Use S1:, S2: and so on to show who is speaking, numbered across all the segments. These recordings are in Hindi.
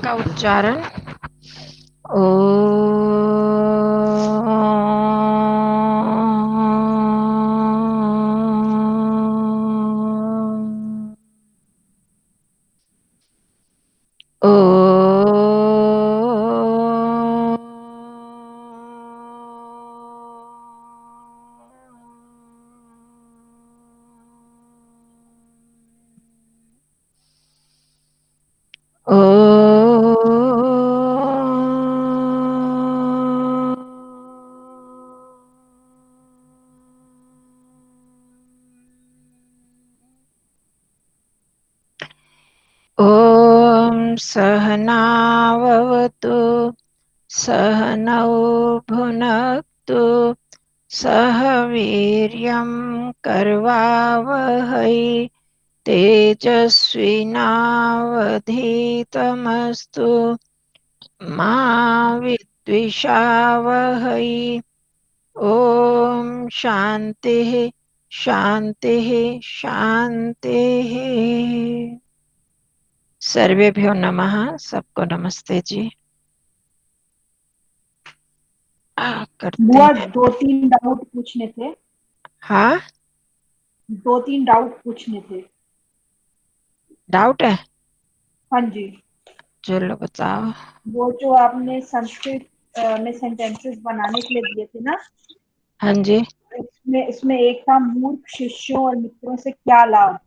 S1: का उच्चारण ओ ॐ सहनाववतु सहनौ भुनक्तु सह वीर्यं करवावहै तेजस्विनावधीतमस्तु मा विद्विषावहै। ॐ शान्तिः शान्तिः शान्तिः। सर्वेभ्यो नमः। सबको नमस्ते जी। करते
S2: बुआ
S1: हैं।
S2: 2-3 डाउट पूछने थे।
S1: हाँ,
S2: 2-3 डाउट पूछने थे।
S1: डाउट है?
S2: हाँ जी।
S1: चलो बताओ।
S2: वो जो आपने संस्कृत में सेंटेंसेस बनाने के लिए दिए थे ना,
S1: हाँ जी,
S2: इसमें एक था मूर्ख शिष्यों और मित्रों से क्या लाभ।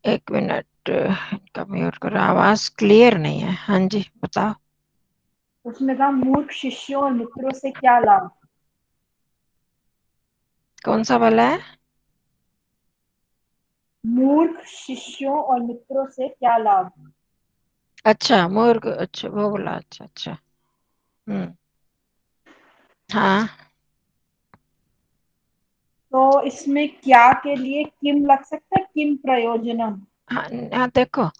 S1: एक मिनट, इनका म्यूट करो, आवाज क्लियर नहीं है। हाँ जी बताओ।
S2: उसमें था मूर्ख शिष्यों और मित्रों से क्या लाभ।
S1: कौन सा वाला है?
S2: मूर्ख शिष्यों और मित्रों से क्या लाभ।
S1: अच्छा, मूर्ख, अच्छा वो बोला, अच्छा अच्छा। हम्म, हाँ
S2: तो इसमें क्या के लिए किम लग सकता है, किम प्रयोजनम।
S1: हाँ। हाँ, देखो,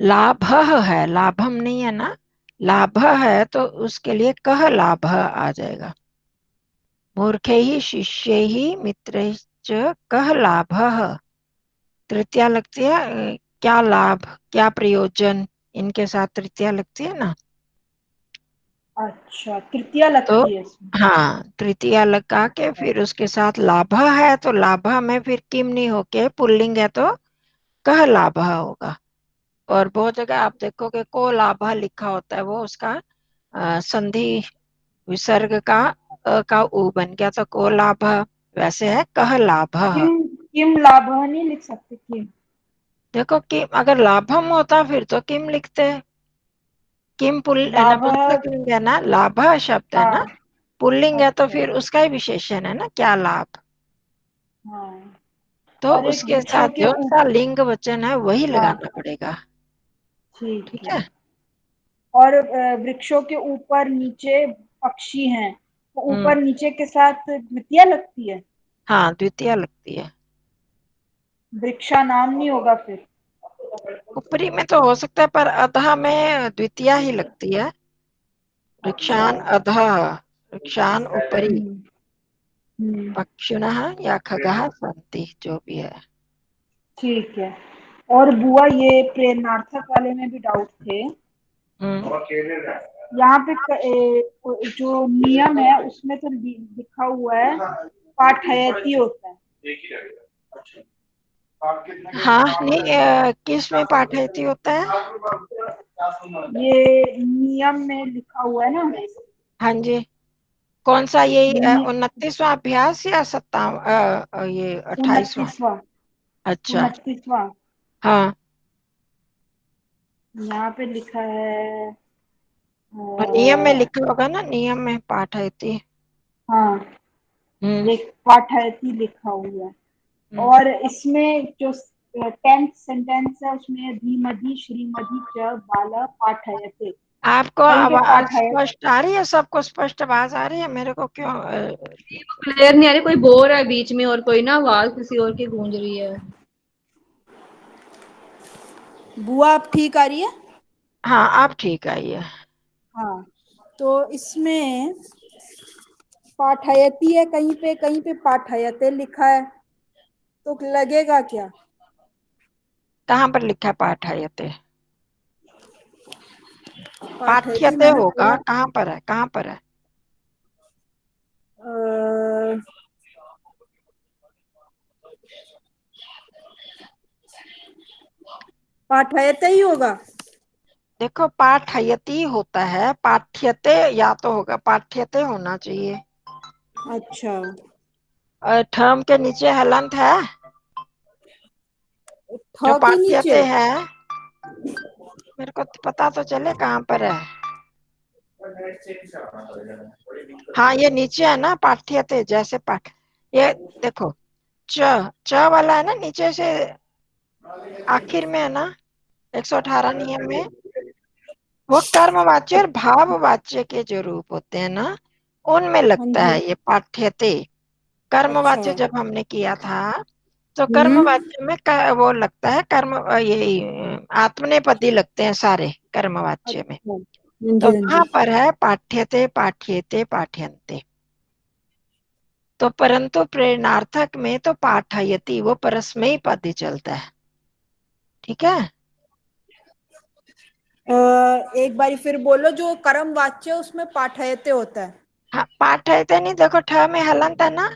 S1: लाभ है, लाभम नहीं है ना। लाभ है तो उसके लिए कह लाभ आ जाएगा। मूर्खे ही शिष्य ही मित्र कह लाभ। तृतीया लगती है, क्या लाभ, क्या प्रयोजन, इनके साथ तृतीया लगती है ना।
S2: अच्छा, तृतीया
S1: तो
S2: लगती है इसमें।
S1: हाँ, तृतीया लगा के फिर उसके साथ लाभ है, तो लाभ में फिर किम नहीं होके पुल्लिंग है तो कह लाभ होगा। और बहुत जगह आप देखोगे को लाभ लिखा होता है, वो उसका संधि विसर्ग का का उ बन गया तो को लाभ। वैसे है कह लाभ।
S2: किम किम लाभ नहीं लिख सकते किम।
S1: देखो कि अगर लाभम होता फिर तो किम लिखते। किम
S2: लाभ।
S1: नपुंसक लिंग है ना, लाभ शब्द है ना।
S2: हाँ।
S1: पुल्लिंग है तो
S2: अच्छा।
S1: फिर उसका ही विशेषण है ना, क्या लाभ।
S2: हाँ।
S1: तो
S2: और एक
S1: उसके साथ
S2: वृक्षों के
S1: जो सा
S2: ऊपर।
S1: लिंग वचन है वही
S2: हाँ।
S1: लगाना पड़ेगा।
S2: ठीक
S1: ठीक
S2: है।
S1: है।
S2: और वृक्षों के ऊपर नीचे पक्षी हैं, तो
S1: हम्म,
S2: ऊपर नीचे के साथ द्वितीया लगती है।
S1: हाँ द्वितीय लगती है।
S2: वृक्षा नाम नहीं होगा फिर।
S1: ऊपरी में तो हो सकता है पर अधः में द्वितीय ही लगती है।
S2: अच्छा।
S1: वृक्षान अधः, वृक्षान ऊपरी,
S2: हम्म। हम्म।
S1: पक्षिणः या खगः सन्ति, जो भी है।
S2: ठीक है। और बुआ ये प्रेरणार्थक वाले में भी डाउट थे।
S1: हम्म,
S2: यहाँ पे जो नियम है उसमें तो लिखा हुआ है पाठयति होता है।
S1: हाँ नहीं, किस में पाठयति होता है?
S2: ये नियम में लिखा हुआ है ना।
S1: हाँ जी। कौन सा, ये
S2: नि-
S1: 29वां अभ्यास या 27, ये 28वां?
S2: 29वां।
S1: अच्छा।
S2: 29वां।
S1: हाँ,
S2: यहाँ पे लिखा है।
S1: और नियम में
S2: अ,
S1: लिखा होगा ना, नियम में पाठयति।
S2: हाँ,
S1: हम्म,
S2: एक पाठयति लिखा हुआ है।
S1: हम्म।
S2: और इसमें जो 10th सेंटेंस है उसमें धीमधि श्रीमधि च बाला पाठयते।
S1: आपको
S2: कहीं पे
S1: आवाज
S2: पाठयत।
S1: स्पष्ट आ रही है? सबको स्पष्ट आवाज आ रही है? मेरे को क्यों
S3: क्लियर नहीं आ रही, कोई बोल रहा है बीच में और कोई ना आवाज किसी और की गूंज रही है।
S2: बुआ अब ठीक आ रही है।
S1: हाँ आप ठीक आई है।
S2: हाँ। तो इसमें पाठयती है, कहीं पे पाठयते लिखा है, तो लगेगा क्या।
S1: कहाँ पर लिखा है पाठयते?
S2: पाठयति
S1: पाठ्यते
S2: मैंने
S1: होगा,
S2: पूरा
S1: कहाँ पर है, कहाँ पर है?
S2: अ, पाठयते ही होगा।
S1: देखो पाठयति होता है, पाठ्यते या तो होगा, पाठ्यते होना चाहिए।
S2: अच्छा,
S1: और ठम के नीचे हलंत है, जो
S2: थ के नीचे।
S1: पाठ्यते है, मेरे को तो पता तो चले कहाँ पर है। हाँ ये नीचे है ना, पाठ्यते, जैसे पाठ, ये देखो च वाला है ना नीचे से आखिर में है ना, 118 नियम में, वो कर्मवाच्य और भाववाच्य के जो रूप होते हैं ना, उनमें
S2: हाँ
S1: लगता
S2: जी।
S1: है ये पाठ्यते।
S2: अच्छा।
S1: कर्मवाच्य जब हमने किया था, तो कर्मवाच्य में वो लगता है कर्म, ये आत्मनेपदी लगते हैं सारे कर्मवाच्य में।
S2: अच्छा, हाँ
S1: तो
S2: जी, हाँ जी।
S1: वहां पर है पाठ्यते, पाठ्येते, पाठ्यन्ते। तो परंतु प्रेरणार्थक में तो पाठयति, वो परस्मयी पद ही चलता है। ठीक है।
S2: एक बारी फिर बोलो, जो कर्म वाच्य उसमें पाठयते होता है।
S1: हाँ पाठयते नहीं, देखो ठ में हलंत है ना,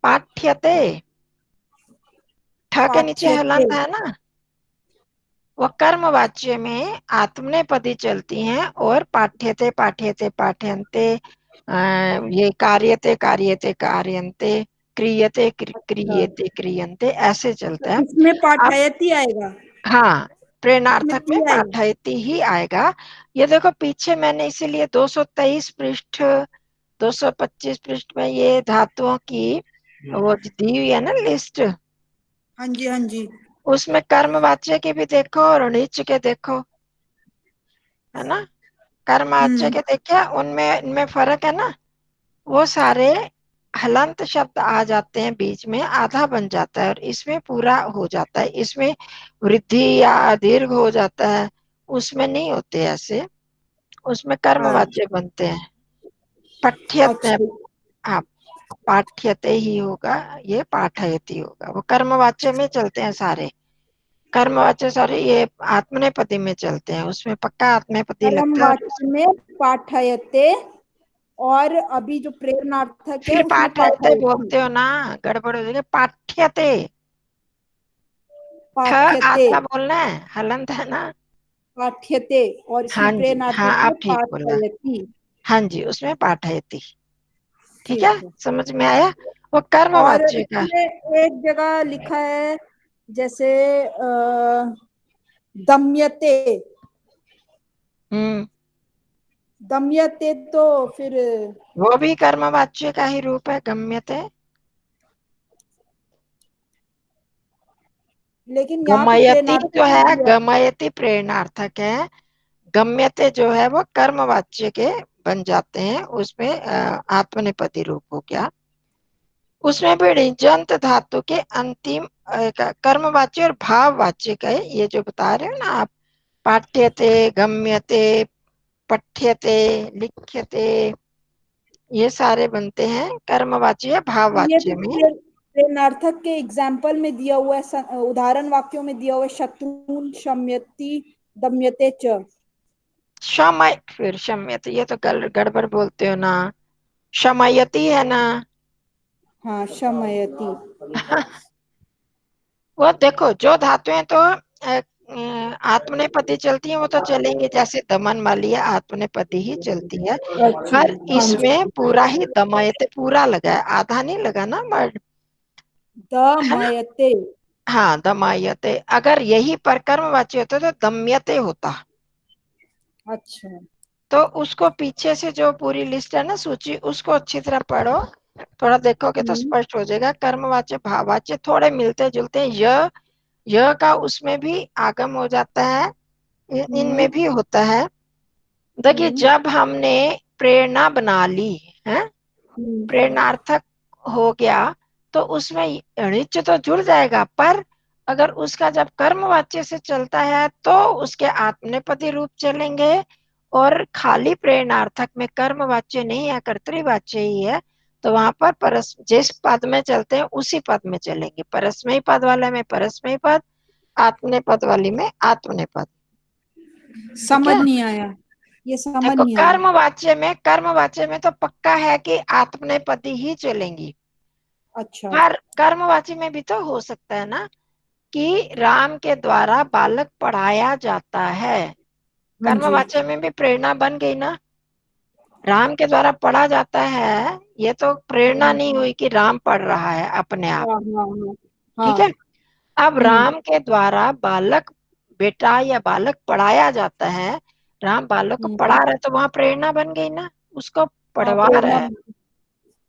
S1: पाठ्यते, ठ के नीचे
S2: पाठ्यते।
S1: हलंत है ना, वो कर्मवाच्य में आत्मनेपदी चलती हैं, और पाठ्यते, पाठ्यते, पाठ्यन्ते, ये कार्यते, कार्यते, कार्यन्ते, क्रियते,
S2: अच्छा,
S1: क्रियते, क्रियन्ते, ऐसे
S2: तो
S1: चलता है।
S2: इसमें
S1: अब
S2: पाठयति आएगा।
S1: हाँ,
S2: इसमें
S1: प्रेरणार्थक में
S2: ती आएगा।
S1: पाठयति ही आएगा। ये देखो पीछे मैंने इसीलिए 223 पृष्ठ, 225 पृष्ठ में ये धातुओं की वो दी हुई है ना लिस्ट,
S2: हाँ जी, हाँ जी।
S1: उसमें कर्मवाच्य के भी देखो और अनिच के देखो, है ना। कर्मवाच्य
S2: हम्म।
S1: के देखे, उनमें इनमें फर्क है ना। वो सारे हलंत शब्द आ जाते हैं बीच में, आधा बन जाता है, और इसमें पूरा हो जाता है, इसमें वृद्धि या दीर्घ हो जाता है, उसमें नहीं होते ऐसे, उसमें कर्मवाच्य
S2: अच्छा।
S1: बनते हैं। पठ्यत,
S2: अच्छा।
S1: हाँ पाठ्यते ही होगा, ये पाठयति होगा, वो कर्मवाच्य में चलते हैं सारे। कर्मवाच्य सारे ये आत्मनेपदी में चलते हैं, उसमें पक्का आत्मनेपदी
S2: कर्म
S1: लगता है। और
S2: वाच्य में पाठयते, और अभी जो प्रेरणार्थक है
S1: फिर
S2: उसमें
S1: पाठयते
S2: पाठयति।
S1: बोलते हो ना, गड़बड़ हो जाएगी, पाठ्यते, ठ
S2: पाठ्यते।
S1: आधा बोलना है, हलंत है ना।
S2: पाठ्यते, और
S1: हाँ
S2: इसमें
S1: जी, हाँ
S2: प्रेरणार्थक में
S1: आप ठीक बोला,
S2: पाठयति।
S1: हाँ जी उसमें पाठयति। ठीक है,
S2: ठीक है।
S1: समझ में आया। वो
S2: और
S1: कर्मवाच्य का,
S2: इसमें एक जगह लिखा है, जैसे दम्यते।
S1: हम्म,
S2: दम्यते तो फिर,
S1: वो भी कर्मवाच्य का ही रूप है, गम्यते।
S2: लेकिन यहाँ पे
S1: गमयति
S2: प्रेरणार्थक
S1: जो
S2: में
S1: है,
S2: दिया।
S1: गमयति प्रेरणार्थक है, गम्यते जो है वो कर्मवाच्य के बन जाते हैं, उसमें आत्मनेपदी रूप हो गया। उसमें भी ऋजंत धातु के अंतिम कर्मवाच्य और भाववाच्य का है, ये जो बता रहे हो ना आप, पाठ्यते, गम्यते, पठ्यते, लिख्यते, ये सारे बनते हैं कर्मवाच्य या
S2: ये तो
S1: भाववाच्य में।
S2: प्रेरणार्थक के एग्जाम्पल में दिया हुआ है, उदाहरण वाक्यों में दिया हुआ है, शत्रुन शम्यति दम्यते च।
S1: शमय, फिर शम्यते, ये तो गड़बड़ बोलते हो ना, शमयति है ना।
S2: हाँ, शमयति।
S1: वो देखो जो धातुएं तो आत्मनेपदी चलती हैं वो तो चलेंगे, जैसे दमन वाली है आत्मनेपदी ही चलती है।
S2: अच्छा।
S1: पर
S2: हाँ
S1: इसमें
S2: जी।
S1: पूरा ही दमयते पूरा लगा है, आधा नहीं लगा ना वर्ड, है ना।
S2: दमयते।
S1: हाँ दमायते, अगर यही पर कर्मवाच्य होता तो दम्यते होता।
S2: अच्छा।
S1: तो उसको पीछे से जो पूरी लिस्ट है ना सूची, उसको अच्छी तरह पढ़ो, थोड़ा देखोगे तो
S2: हम्म।
S1: स्पष्ट हो जाएगा। कर्मवाच्य भाववाच्य थोड़े मिलते जुलते हैं, यह का उसमें भी आगम हो जाता है,
S2: हम्म।
S1: इनमें भी होता है। देखिए
S2: हम्म।
S1: जब हमने प्रेरणा बना ली है,
S2: हम्म।
S1: प्रेरणार्थक हो गया, तो उसमें णिच तो जुड़ जाएगा, पर अगर उसका जब कर्मवाच्य से चलता है तो उसके आत्मनेपदी रूप चलेंगे, और खाली प्रेरणार्थक में कर्मवाच्य नहीं है, कर्तृवाच्य ही है, तो वहां पर परस जिस पद में चलते हैं उसी पद में चलेंगे, परस्मयी पद वाले में परस्मयी पद, आत्मनेपद वाली में आत्मनेपद। ठीक
S2: समझ
S1: है,
S2: नहीं आया। ये समझ
S1: देखो
S2: नहीं आया।
S1: कर्म वाच्य में तो पक्का है कि आत्मनेपदी ही चलेंगी।
S2: अच्छा।
S1: पर कर्मवाची में भी तो हो सकता है ना कि राम के द्वारा बालक पढ़ाया जाता है।
S2: हाँ जी।
S1: कर्मवाच्य में भी प्रेरणा बन गई ना, राम के द्वारा पढ़ा जाता है, ये तो प्रेरणा
S2: हाँ
S1: नहीं हुई कि राम पढ़ रहा है अपने आप।
S2: हाँ हाँ
S1: ठीक
S2: हाँ।
S1: है। अब
S2: हम्म।
S1: राम के द्वारा बालक, बेटा या बालक पढ़ाया जाता है, राम बालक को पढ़ा
S2: हम्म।
S1: रहे तो वहां प्रेरणा बन गई ना, उसको
S2: हाँ
S1: पढ़वा रहा
S2: प्रेरणा।
S1: है।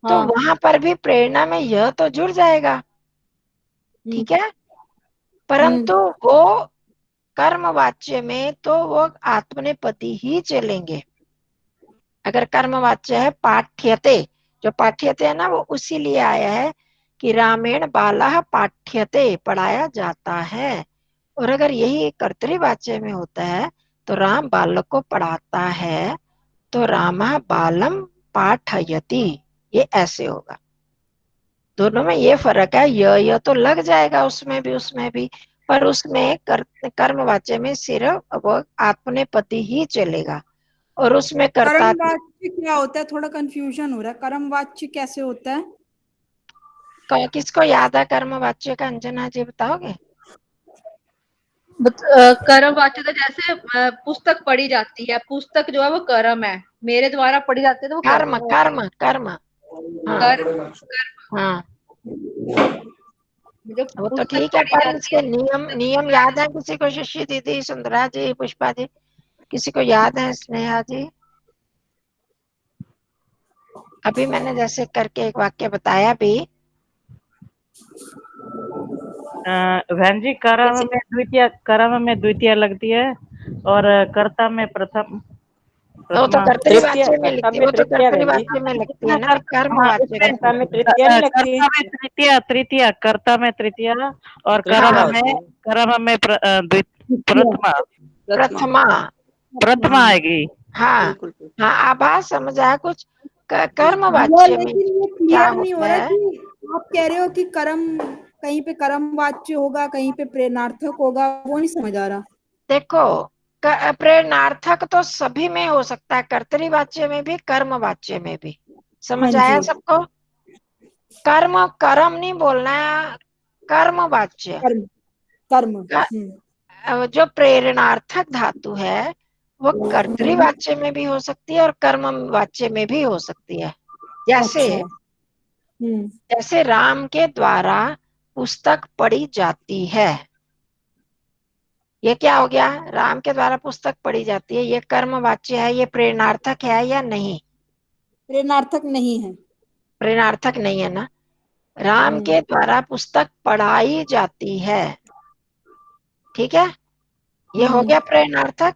S1: तो
S2: हाँ।
S1: वहां पर भी प्रेरणा में यह तो जुड़ जाएगा।
S2: हम्म।
S1: ठीक है।
S2: हम्म।
S1: परंतु वो कर्मवाच्य में तो वो आत्मनेपदी ही चलेंगे। अगर कर्मवाच्य है पाठ्यते, जो पाठ्यते है ना वो उसी लिए आया है कि रामेण बालः पाठ्यते, पढ़ाया जाता है। और अगर यही कर्तृवाच्य में होता है तो राम बालक को पढ़ाता है, तो रामः बालम पाठयति, ये ऐसे होगा। दोनों में ये फर्क है, य तो लग जाएगा उसमें भी, पर उसमें कर्मवाच्य में सिर्फ वो आत्मनेपदी ही चलेगा, और उसमें कर्ता।
S2: कर्म वाच्य क्या होता है? थोड़ा कंफ्यूजन हो रहा है, कर्म वाच्य कैसे होता है?
S1: किसको याद है कर्मवाच्य का? अंजना जी बताओगे?
S3: कर्म वाच्य तो जैसे पुस्तक पढ़ी जाती है, पुस्तक जो है वो कर्म है, मेरे द्वारा पढ़ी जाती है तो वो
S1: कर्म कर्म कर्म। हाँ
S3: कर्म।
S1: हाँ,
S3: जो
S1: वो तो
S3: पुस्तक
S1: ठीक है,
S3: पढ़ी
S1: पर
S3: जाती
S1: इसके
S3: है
S1: नियम नियम याद है किसी को? शशि दीदी, सुंदरा जी, पुष्पा जी, किसी को याद है? स्नेहा जी, अभी मैंने जैसे करके एक वाक्य बताया भी।
S4: बहन जी,
S1: जैसे
S4: कर्म में द्वितीय लगती है, और कर्ता में
S1: वो तो
S4: प्रथमा।
S5: तृतीया,
S1: कर्तृवाच्य में
S5: कर्ता
S1: लिखती है,
S5: में
S1: वो तो
S5: तृतीया बहन जी।
S1: कर्तृवाच्य में लगती है ना,
S4: हाँ,
S1: कर्मवाच्य
S4: इसमें
S1: में
S5: कर्ता में
S1: लगती है।
S5: तृतीया नहीं लगती?
S4: कर्ता में तृतीया, तृतीया, कर्ता में तृतीया, और
S5: तृतीया होती है।
S4: कर्म में
S2: द्वितीय।
S4: प्रथमा।
S5: प्रथमा।
S1: प्रथमा।
S4: प्रथमा
S2: हाँ
S4: आएगी।
S1: हाँ
S5: बिल्कुल बिल्कुल।
S1: हाँ, आभास समझ आया कुछ।
S2: वो
S1: कर्मवाच्य में
S2: लेकिन ये
S1: क्या
S2: क्लियर नहीं हो
S1: होता
S2: रहा
S1: है?
S2: कि आप कह रहे हो कि कर्म कहीं पे कर्म वाच्य होगा, कहीं पे प्रेरणार्थक होगा, वो नहीं समझ आ रहा।
S1: देखो, प्रेरणार्थक तो सभी में हो सकता है, कर्तृवाच्य में भी कर्मवाच्य में भी।
S2: हाँ
S1: समझ
S2: जी।
S1: आया सबको? कर्म कर्म नहीं बोलना है, कर्मवाच्य।
S2: कर्म। कर्म।
S1: जो प्रेरणार्थक धातु है वो कर्तृवाच्य में भी हो सकती है और कर्मवाच्य में भी हो सकती है। जैसे
S2: अच्छा। हम्म।
S1: जैसे राम के द्वारा पुस्तक पढ़ी जाती है, ये क्या हो गया? राम के द्वारा पुस्तक पढ़ी जाती है, ये कर्मवाच्य है, ये प्रेरणार्थक है या नहीं?
S2: प्रेरणार्थक नहीं है।
S1: प्रेरणार्थक नहीं है ना। राम
S2: हम्म।
S1: के द्वारा पुस्तक पढ़ाई जाती है, ठीक है, ये हो
S2: हम्म।
S1: गया प्रेरणार्थक।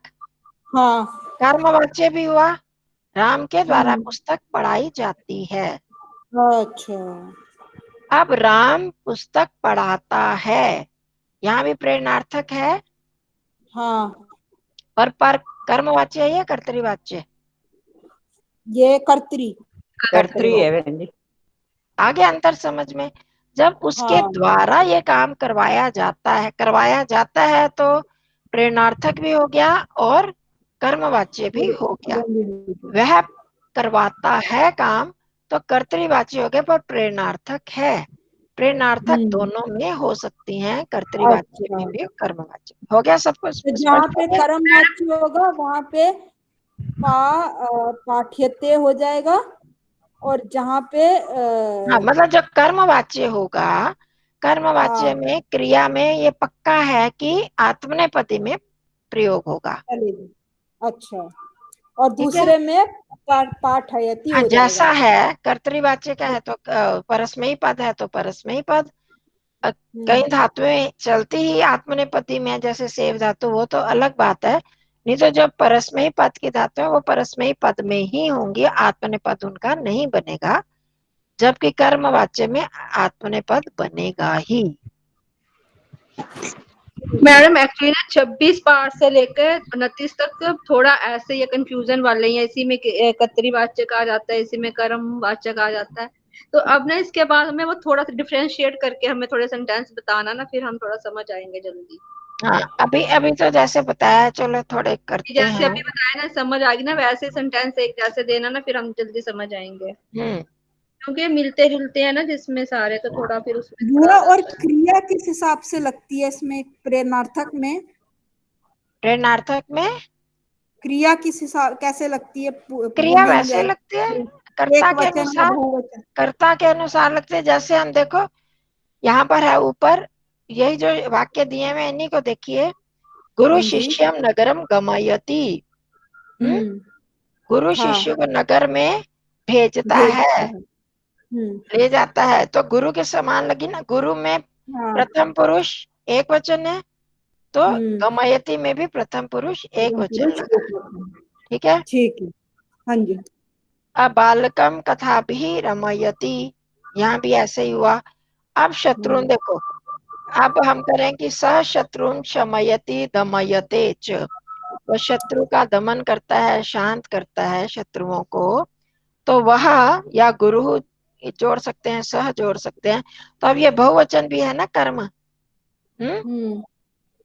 S2: हाँ।
S1: कर्मवाच्य भी हुआ, राम के द्वारा
S2: हम्म।
S1: पुस्तक पढ़ाई जाती है।
S2: अच्छा।
S1: अब राम पुस्तक पढ़ाता है, यहाँ भी प्रेरणार्थक है,
S2: हाँ।
S1: पर कर्मवाच्य है या कर्तृवाच्य?
S2: ये कर्त्री।
S5: कर्त्री
S1: कर्तरी।
S5: है बहन जी।
S1: आगे अंतर समझ में, जब उसके
S2: हाँ।
S1: द्वारा ये काम करवाया जाता है तो प्रेरणार्थक भी हो गया और कर्मवाच्य भी हो गया। वह करवाता है काम तो कर्तृवाच्य हो गया, पर प्रेरणार्थक है। प्रेरणार्थक
S2: हम्म।
S1: दोनों में हो सकती हैं, कर्तृवाच्य
S2: अच्छा।
S1: में भी और कर्मवाच्य में। हो गया सब कुछ
S2: तो जहाँ
S1: स्पष्ट हो
S2: पे
S1: गया?
S2: कर्म वाच्य होगा वहां पे पाठ्यते हो जाएगा, और जहाँ पे
S1: हाँ, मतलब जो कर्मवाच्य होगा, कर्मवाच्य
S2: हाँ
S1: में क्रिया में ये पक्का है कि आत्मनेपदी में प्रयोग होगा।
S2: चलेगी। अच्छा। और
S1: ठीक है।
S2: दूसरे में पाठयति
S1: हाँ,
S2: हो
S1: जैसा
S2: जाएगा।
S1: है कर्तृवाच्य का है तो परस्मैही पद है तो परस्मैही पद। कई
S2: हम्म।
S1: धातुएं चलती ही आत्मनेपदी में, जैसे सेव धातु, वो तो अलग बात है। नहीं तो जो परस्मैही पद की धातु है वो परस्मैही पद में ही होंगी, आत्मनेपद उनका नहीं बनेगा, जबकि कर्मवाच्य में आत्मनेपद बनेगा ही।
S3: मैडम एक्चुअली ना 26 पाठ से लेकर 29 तक थोड़ा ऐसे ये कंफ्यूजन वाले ही है, इसी में कर्तरी वाचक आ जाता है, इसी में कर्म वाचक आ जाता है। तो अब ना इसके बाद हमें वो थोड़ा सा डिफरेंशिएट करके हमें थोड़े सेंटेंस बताना ना, फिर हम थोड़ा समझ आएंगे जल्दी।
S1: हाँ, अभी अभी तो जैसे बताया, चलो थोड़े करते
S3: जैसे
S1: हैं।
S3: अभी बताया ना, समझ आ गई ना, वैसे सेंटेंस एक जैसे देना ना, फिर हम जल्दी समझ आएंगे,
S1: हम्म।
S3: क्योंकि मिलते जुलते हैं ना जिसमें सारे, तो थोड़ा फिर उसमें थोड़ा
S2: बुआ,
S3: आ
S2: और
S3: जाता है।
S2: क्रिया किस हिसाब से लगती है इसमें, प्रेरणार्थक में?
S1: प्रेरणार्थक में
S2: क्रिया किस हिसाब, कैसे लगती है
S1: क्रिया
S2: पुल्लिंग
S1: वैसे लगती है, कर्ता
S2: एक
S1: के
S2: वचन या
S1: अनुसार।
S2: बहुवचन?
S1: कर्ता के अनुसार लगते हैं। जैसे हम देखो, यहाँ पर है ऊपर, यही जो वाक्य दिए हुए इन्हीं को देखिए। गुरु
S2: हाँ जी।
S1: शिष्यम नगरम गमयति।
S2: हम्म।
S1: गुरु
S2: हाँ,
S1: शिष्य को नगर में भेजता है,
S2: भेजता है।
S1: ले जाता है। तो गुरु के समान लगी ना, गुरु में
S2: हाँ।
S1: प्रथम पुरुष एक वचन है, तो
S2: हम्म।
S1: गमयति में भी प्रथम पुरुष एक
S2: परम
S1: वचन
S2: पुरुष
S1: लगा।
S2: एक वचन।
S1: ठीक है।
S2: ठीक है। हाँ जी।
S1: अब बालकम कथा भी रमयति, यहाँ भी ऐसे ही हुआ। अब शत्रुन
S2: हम्म।
S1: देखो, अब हम करें कि स शत्रुन शमयति दमयते च। वह शत्रु का दमन करता है, शांत करता है शत्रुओं को। तो वह, या गुरु जोड़ सकते हैं, सह जोड़ सकते हैं। तो अब ये बहुवचन भी है ना, कर्म।
S2: हम्म।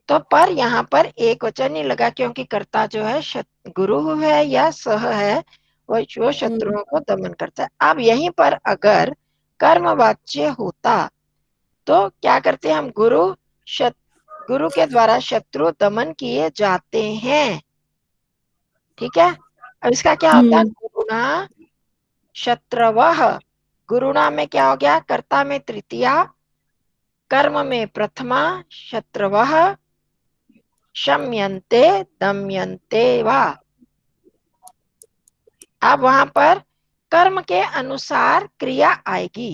S1: तो पर यहाँ पर एक वचन ही लगा, क्योंकि कर्ता जो है गुरु है या सह है, वो जो
S2: हम्म।
S1: शत्रुओं को दमन करता है। अब यहीं पर अगर कर्मवाच्य होता, तो क्या करते हैं हम, गुरु के द्वारा शत्रु दमन किए जाते हैं। ठीक है। अब इसका क्या होता है,
S2: हम्म।
S1: गुरुणा शत्रवः। गुरुणा में क्या हो गया, कर्ता में तृतीया, कर्म में प्रथमा, शत्रवः शम्यन्ते दम्यन्ते वा। अब वहां पर कर्म के अनुसार क्रिया आएगी।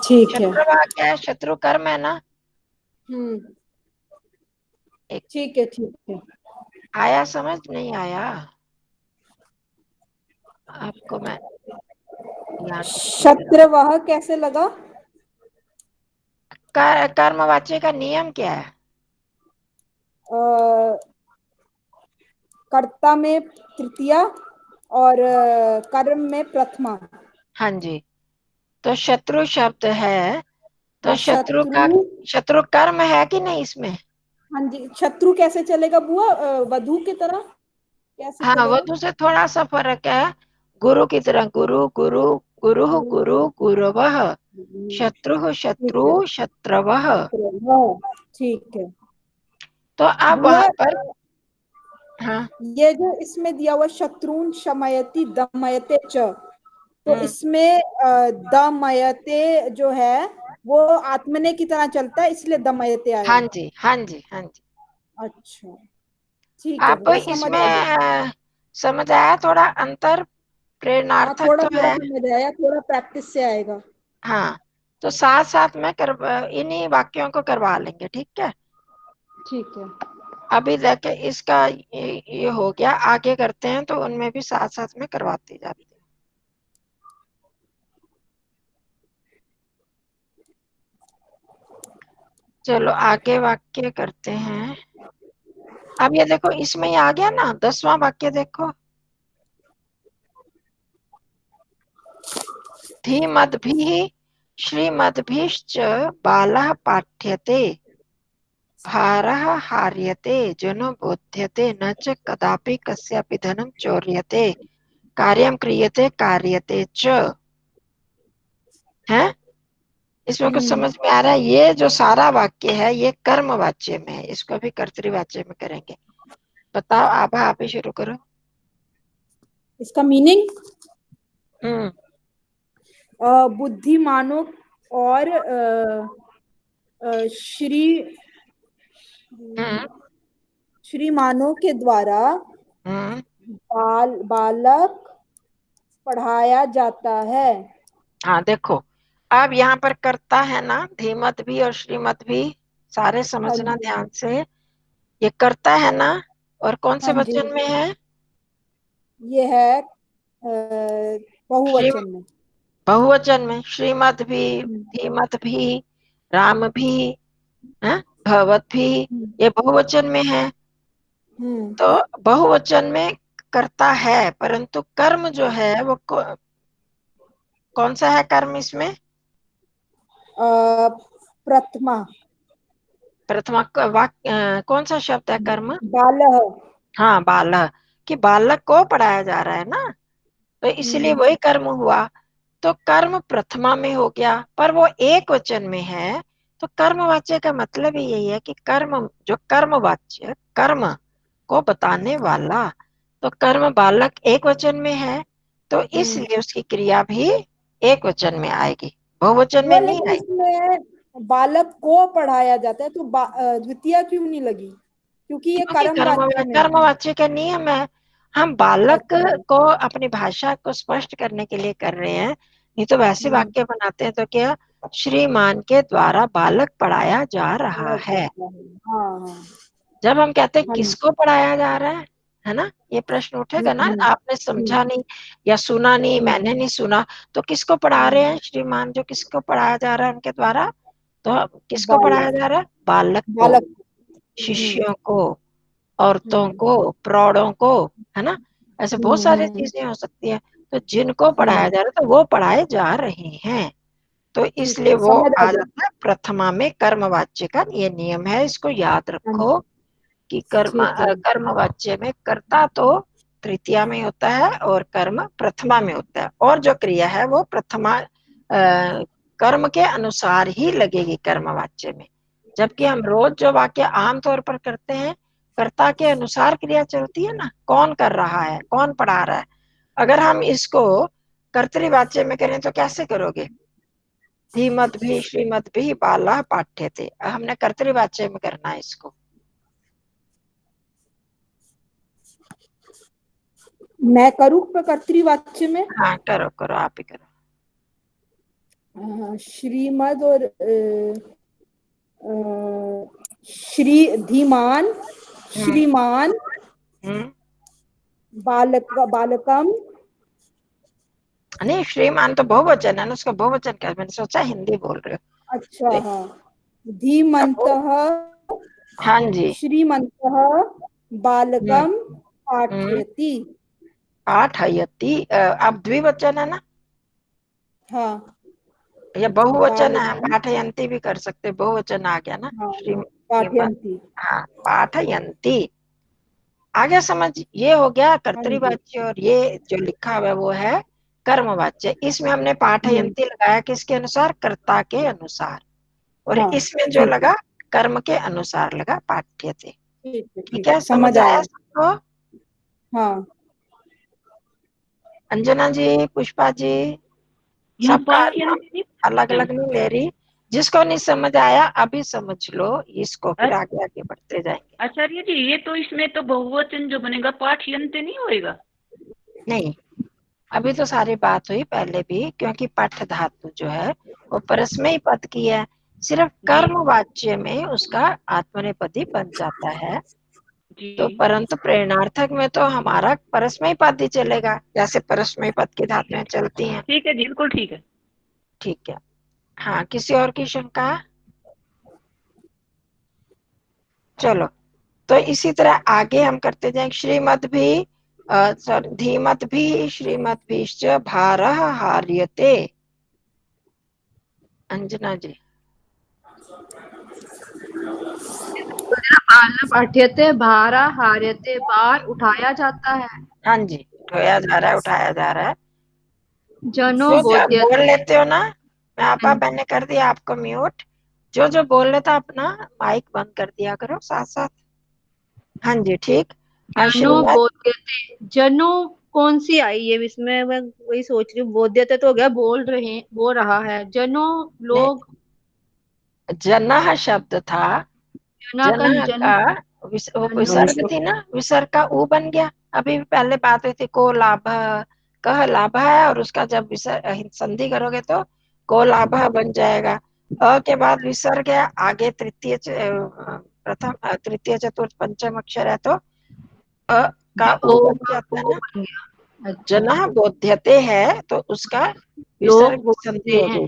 S2: ठीक है।
S1: शत्रु क्या है, शत्रु कर्म है ना।
S2: हम्म।
S1: एक
S2: ठीक है। ठीक है।
S1: आया, समझ नहीं आया आपको? मैं ध्यान दे रहा हूँ।
S2: शत्रवः कैसे लगा?
S1: कर्मवाच्य का नियम क्या है?
S2: कर्ता में तृतीया और कर्म में प्रथमा।
S1: हाँ जी। तो शत्रु शब्द है, तो
S2: हाँ,
S1: शत्रु
S2: शत्रु।
S1: का, शत्रु कर्म है कि नहीं इसमें?
S2: हाँ जी, शत्रु कैसे चलेगा बुआ, वधु की तरह कैसे
S1: हाँ,
S2: चलेगा?
S1: वधु से थोड़ा सा फर्क है। गुरु की तरह, गुरु गुरु, गुरु गुरु गुरवः, शत्रु
S2: ठीक
S1: शत्रु
S2: है।
S1: शत्रवः।
S2: शत्रवः। ठीक है।
S1: तो अब
S2: बुआ,
S1: वहां पर, हाँ।
S2: ये जो इसमें दिया हुआ शत्रुन शमयति दमयते च, तो
S1: हम्म।
S2: इसमें दमयते जो है वो आत्मने की तरह चलता है, इसलिए दमयते
S1: हाँ
S2: आया।
S1: जी, हाँ जी, हाँ जी।
S2: अच्छा, ठीक है
S1: आप
S2: बुआ, समझ
S1: इसमें
S2: आ गया।
S1: समझ आया थोड़ा अंतर?
S2: हाँ,
S1: प्रेरणार्थक
S2: थोड़ा
S1: तो
S2: बहुत
S1: है।
S2: समझ आया, थोड़ा प्रैक्टिस से आएगा।
S1: हाँ, तो साथ साथ में इन्हीं वाक्यों को करवा लेंगे। ठीक है।
S2: ठीक है।
S1: अभी देखे इसका ये हो गया, आगे करते हैं तो उनमें भी साथ साथ में करवाते जाते हैं। चलो आगे वाक्य करते हैं। अब ये देखो, इसमें ही आ गया ना 10वां वाक्य, देखो। धीमद्भिः श्रीमद्भिश्च बालः पाठ्यते, भारः हार्यते, जनो बोध्यते, न च कदापि कस्यापि धनं चोर्यते, कार्यं क्रियते कार्यते च। है, इसमें कुछ
S2: हम्म।
S1: समझ में आ रहा है? ये जो सारा वाक्य है ये कर्म वाच्य में है, इसको भी कर्तृवाच्य में करेंगे। बताओ, आभा आप ही शुरू करो।
S2: इसका मीनिंग,
S1: हम्म।
S2: बुद्धिमानों और श्री
S1: हम्म।
S2: श्रीमानों के द्वारा
S1: हम्म।
S2: बालक पढ़ाया जाता है।
S1: हाँ देखो, अब यहाँ पर कर्ता है ना, धीमत भी और श्रीमत भी, सारे
S2: हाँ
S1: समझना
S2: जी।
S1: ध्यान से। ये कर्ता है ना, और कौन से
S2: हाँ जी,
S1: वचन में है?
S2: ये है
S1: श्री,
S2: बहुवचन में।
S1: बहुवचन में। श्रीमत भी,
S2: हम्म।
S1: धीमत भी, राम भी, है, भगवत भी,
S2: हम्म।
S1: ये बहुवचन में है।
S2: हम्म।
S1: तो बहुवचन में कर्ता है, परंतु कर्म जो है वो कौन सा है कर्म इसमें?
S2: प्रथमा।
S1: प्रथमा वाक्य कौन सा शब्द है? कर्म।
S2: बालः।
S1: हाँ, बालक, कि बालक को पढ़ाया जा रहा है ना, तो इसलिए वही कर्म हुआ। तो कर्म प्रथमा में हो गया, पर वो एक वचन में है। तो कर्मवाच्य का मतलब ही यही है कि कर्म, जो कर्मवाच्य, कर्म को बताने वाला, तो कर्म बालक एक वचन में है, तो इसलिए उसकी क्रिया भी एक वचन में आएगी, बहुवचन
S2: वो
S1: में नहीं
S2: लेकिन
S1: आएगी।
S2: इसमें बालक को पढ़ाया जाता है तो द्वितीय क्यों नहीं लगी? क्योंकि ये
S1: क्योंकि
S2: कर्म वाच्य में है।
S1: कर्मवाच्य का नियम है। हम बालक
S2: अच्छा।
S1: को अपनी भाषा को स्पष्ट करने के लिए कर रहे हैं, नहीं तो वैसे वाक्य बनाते हैं तो क्या, श्रीमान के द्वारा बालक पढ़ाया जा रहा है।
S2: हाँ हाँ
S1: जब हम कहते हैं
S2: हाँ जी।
S1: किसको पढ़ाया जा रहा है ना, ये प्रश्न उठेगा ना, आपने समझा नहीं या सुना नहीं, मैंने नहीं सुना, तो किसको पढ़ा रहे हैं श्रीमान, जो किसको पढ़ाया जा रहा है उनके द्वारा, तो किसको पढ़ाया जा रहा है? बालक को,
S2: बालक।
S1: शिष्यों को, औरतों को, प्रौढ़ों को, है ना। ऐसे बहुत सारी चीजें हो सकती है। तो जिनको पढ़ाया जा रहा है तो वो पढ़ाए जा रहे हैं, तो
S2: ठीक
S1: इसलिए
S2: है,
S1: वो
S2: समझ आ
S1: आ
S2: गया।
S1: जाता है प्रथमा में। कर्मवाच्य का ये नियम है, इसको याद रखो कि
S2: ठीक है।
S1: कर्मवाच्य में कर्ता तो तृतीया में होता है और कर्म प्रथमा में होता है, और जो क्रिया है वो प्रथमा कर्म के अनुसार ही लगेगी कर्मवाच्य में। जबकि हम रोज जो वाक्य आमतौर पर करते हैं, कर्ता के अनुसार क्रिया चलती है ना, कौन कर रहा है, कौन पढ़ा रहा है। अगर हम इसको कर्तृवाच्य में करें तो कैसे करोगे? धीमत भी श्रीमत भी बाला पाठ्य थे, हमने कर्तृवाच्य में करना है इसको।
S2: मैं करूँ कर्तृवाच्य में?
S1: हाँ, करो करो, आप ही करो।
S2: श्रीमद और श्री धीमान, श्रीमान,
S1: हम्म
S2: बालक बालकम।
S1: नहीं, श्रीमान तो बहुवचन है ना, उसका बहुवचन क्या, मैंने सोचा हिंदी बोल रहे
S2: अच्छा
S1: हो।
S2: हाँ। धीमंतः
S1: हाँ जी।
S2: श्रीमंतः
S1: हम्म
S2: बालकम
S1: हम्म
S2: पाठयति।
S1: पाठयति, अब द्विवचन है ना,
S2: हाँ
S1: या बहुवचन है,
S2: बालकम।
S1: पाठयंती भी कर सकते, बहुवचन आ गया ना,
S2: हाँ
S1: श्री।
S2: पाठयंती।
S1: हाँ, पाठयंती। आगे समझ, ये हो गया
S2: हाँ जी।
S1: कर्तृवाच्य, और ये जो लिखा हुआ है वो है कर्मवाच्य। इसमें हमने पाठयंती लगाया किसके अनुसार? कर्ता के अनुसार। और
S2: हाँ
S1: इसमें जो
S2: ठीक है।
S1: लगा कर्म के अनुसार लगा, पाठ्य थे। ठीक
S2: ठीक
S1: है,
S2: है,
S1: समझ
S2: समझ
S1: आया
S2: आया।
S1: सबको?
S2: हाँ
S1: अंजना जी, पुष्पा जी,
S5: यहाँ
S1: सबका
S5: पाठ यंत्र
S1: अलग अलग नहीं ले रही। जिसको नहीं समझ आया अभी समझ लो इसको, फिर
S5: नहीं।
S1: आगे आगे बढ़ते जाएंगे।
S5: आचार्य जी, ये तो इसमें तो बहुवचन जो बनेगा पाठ यंत्र नहीं होएगा?
S1: नहीं, अभी तो सारी बात हुई पहले भी, क्योंकि पठ धातु जो है वो परस्मयी पद की है। सिर्फ
S5: जी
S1: कर्मवाच्य में उसका आत्मनेपदी बन जाता है।
S5: जी।
S1: तो परंतु प्रेरणार्थक में तो हमारा परस्मयी पद ही चलेगा, जैसे परस्मयी पद की धातुएं चलती हैं।
S5: ठीक है जी, बिल्कुल ठीक है।
S1: ठीक है। हाँ, किसी और की शंका? चलो, तो इसी तरह आगे हम करते जाएंगे। श्रीमद भी सॉरी, धीमत भी श्रीमद भीश्च भारः हार्यते। अंजना जी।
S3: बाला पाठ्यते, भारा हार्यते, बार उठाया जाता है।
S1: हाँ जी, उठाया जा रहा है, उठाया जा रहा है।
S3: जनो
S1: जो जो बोल
S3: बोध्यते।
S1: लेते हो ना, मैं आपा मैंने कर दिया आपको म्यूट। जो जो बोल लेता अपना माइक बंद कर दिया करो साथ साथ। हाँ जी, ठीक। हाँ,
S3: जनो
S1: श्रीमद।
S3: बोध्यते, जनो कौन सी आई है इसमें? मैं वही सोच रही हूँ, बोध्यते तो हो गया, बोल रहे, बोल रहा है। जनो लोग,
S1: जनः शब्द था,
S3: जना का
S1: जनः
S3: जन,
S1: का वो
S3: जनो
S1: विसर्ग थी ना, विसर्ग का ऊ बन गया। अभी भी पहले बात हुई थी, को लाभ, कह लाभ है, और उसका जब संधि करोगे तो को लाभ बन जाएगा। अ के बाद विसर्ग है, आगे तृतीय प्रथम तृतीय चतुर्थ पंचम अक्षर है, तो अ का
S3: ओ
S1: ऊ बन
S3: का
S1: जाता है
S3: ओ
S1: ना।
S3: बन गया। अच्छा,
S1: जनः बोध्यते है तो उसका
S3: लोग
S1: विसर्ग संधि
S3: बोलते
S1: हो
S3: हैं,
S1: गई।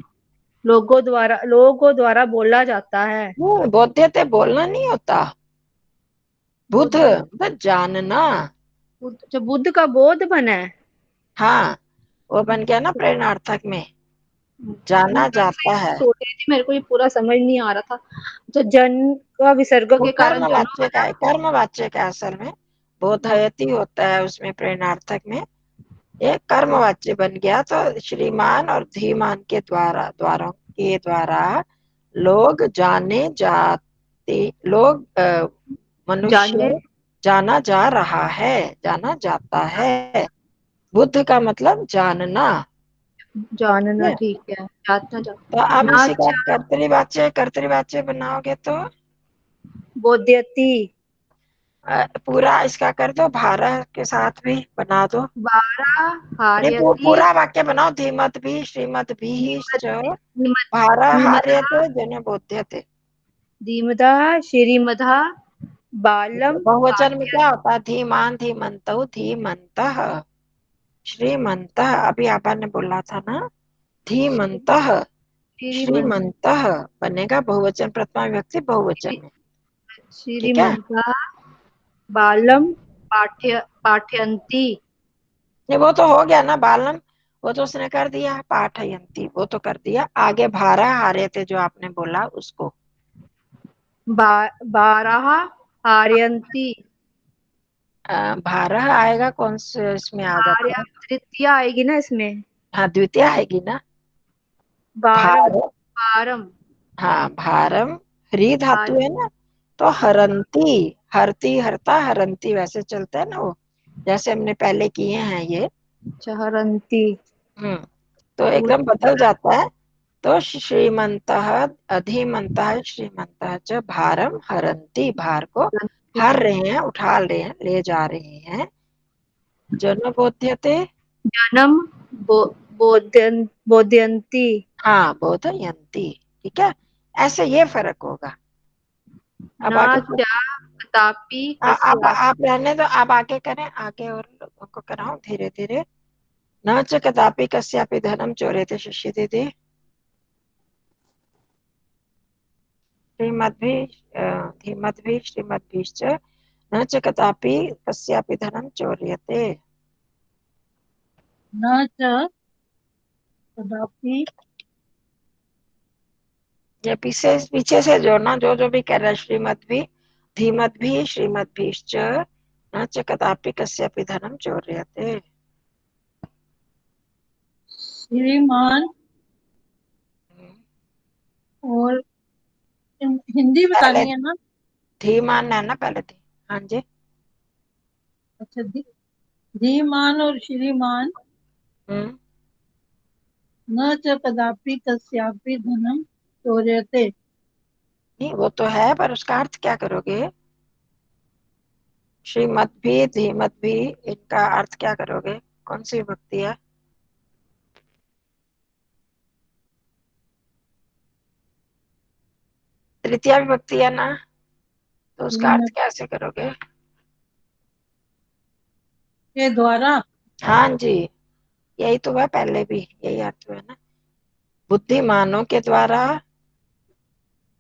S3: लोगों द्वारा बोला जाता है।
S1: बोध्यते बोलना नहीं होता, बुध
S3: बुद्ध,
S1: मतलब जानना।
S3: जो बुद्ध का बोध बना है।
S1: हाँ, वो बन गया ना प्रेरणार्थक में। जाना जाता है।
S3: सोच रही थी, मेरे को ये पूरा समझ नहीं आ रहा था। तो जन का विसर्ग
S1: वो
S3: के कारण जो
S1: कर्मवाच्य का है, कर्मवाच्य का असल में बोधयति होता है, उसमें प्रेरणार्थक में ये कर्मवाच्य बन गया। तो श्रीमान और धीमान के द्वारों के द्वारा लोग जाने जाते, लोग
S3: जाने
S1: मनुष्य जाना जा रहा है, जाना जाता है। बुद्ध का मतलब जानना
S3: जानना,
S1: है।
S3: ठीक है, जातना जा
S1: तो अब
S3: ना
S1: इसी का कर्तृवाच्य बनाओगे तो
S3: बोध्यति
S1: पूरा इसका कर दो, भारत के साथ भी बना दो।
S3: बारा
S1: नहीं,
S3: हार्यति
S1: पूरा वाक्य बनाओ। धीमत भी श्रीमत भी
S3: धीमत
S1: भार
S3: धीमता
S1: हार्यते जन बोध्यते।
S3: धीमता श्रीमधा बालम
S1: बहुवचन में
S3: पाठ्य
S1: क्या होता है? धीमान धीमंतौ धीमंतः श्रीमंतः। अभी आपा ने बोला था ना, धीमंतः
S3: श्रीमंत
S1: श्रीमंतः बनेगा बहुवचन प्रथमा विभक्ति बहुवचन में। ठीक है।
S3: श्रीमंता बालम पाठयंती।
S1: नहीं, वो तो हो गया ना बालम, वो तो उसने कर दिया। पाठयंती वो तो कर दिया। आगे भारा हारे थे जो आपने बोला उसको।
S3: बारह हार्यंती।
S1: भारह आएगा कौन से इसमें आ जाता
S3: आर्या
S1: है?
S3: तृतीय आएगी ना इसमें।
S1: हाँ, द्वितीय आएगी ना।
S3: बारम
S1: भार,
S3: बारम
S1: हाँ भारम, ह्री धातु
S3: बारम
S1: है ना, तो हरंती, हरती हरता हरंती वैसे चलता है ना वो, जैसे हमने पहले किए हैं ये।
S3: चहरंती।
S1: तो एकदम बदल जाता है। तो श्रीमंतः अधिमंतः श्रीमंतः च भारम हरंती, भार को हर रहे हैं, उठा रहे हैं, ले जा रहे हैं। जन बोध्यते,
S3: जन्म बोध्यंती।
S1: हाँ बोधयंती। ठीक है, ऐसे ये फर्क होगा। अब
S3: न
S1: आगे
S3: च कदापि
S1: अब
S3: कस्यापि।
S1: आप रहने दो, अब आगे करें, आगे और लोगों को कराओ धीरे धीरे। न च कदापि कस्यापि धनम चोरेते शिष्य दीदी। धीमद्भिः श्रीमद्भिश्च न च कदापि कस्यापि धनम चोर्यते।
S2: न च कदापि।
S1: ये पीछे पीछे से जोड़ना, जो जो भी कह रहा है। श्रीमद्भिः धीमद्भिः श्रीमद्भिश्च न च कदापि कस्यापि धनम चोर्यते।
S2: श्रीमान और हिंदी
S1: पहले
S2: बतानी है ना।
S1: धीमान है ना, पहले धी। हाँ जी।
S2: अच्छा, धीमान और श्रीमान
S1: हम्म
S2: न च कदापि कस्यापि धनम चोर्यते।
S1: नहीं, वो तो है, पर उसका अर्थ क्या करोगे? श्रीमत भी धीमत भी, इनका अर्थ क्या करोगे? कौन सी विभक्ति है? तृतीया विभक्ति है ना, तो उसका अर्थ
S2: श्रीमत
S1: कैसे करोगे?
S2: के द्वारा।
S1: हाँ जी, यही तो है, पहले भी यही अर्थ है ना, बुद्धिमानों के द्वारा।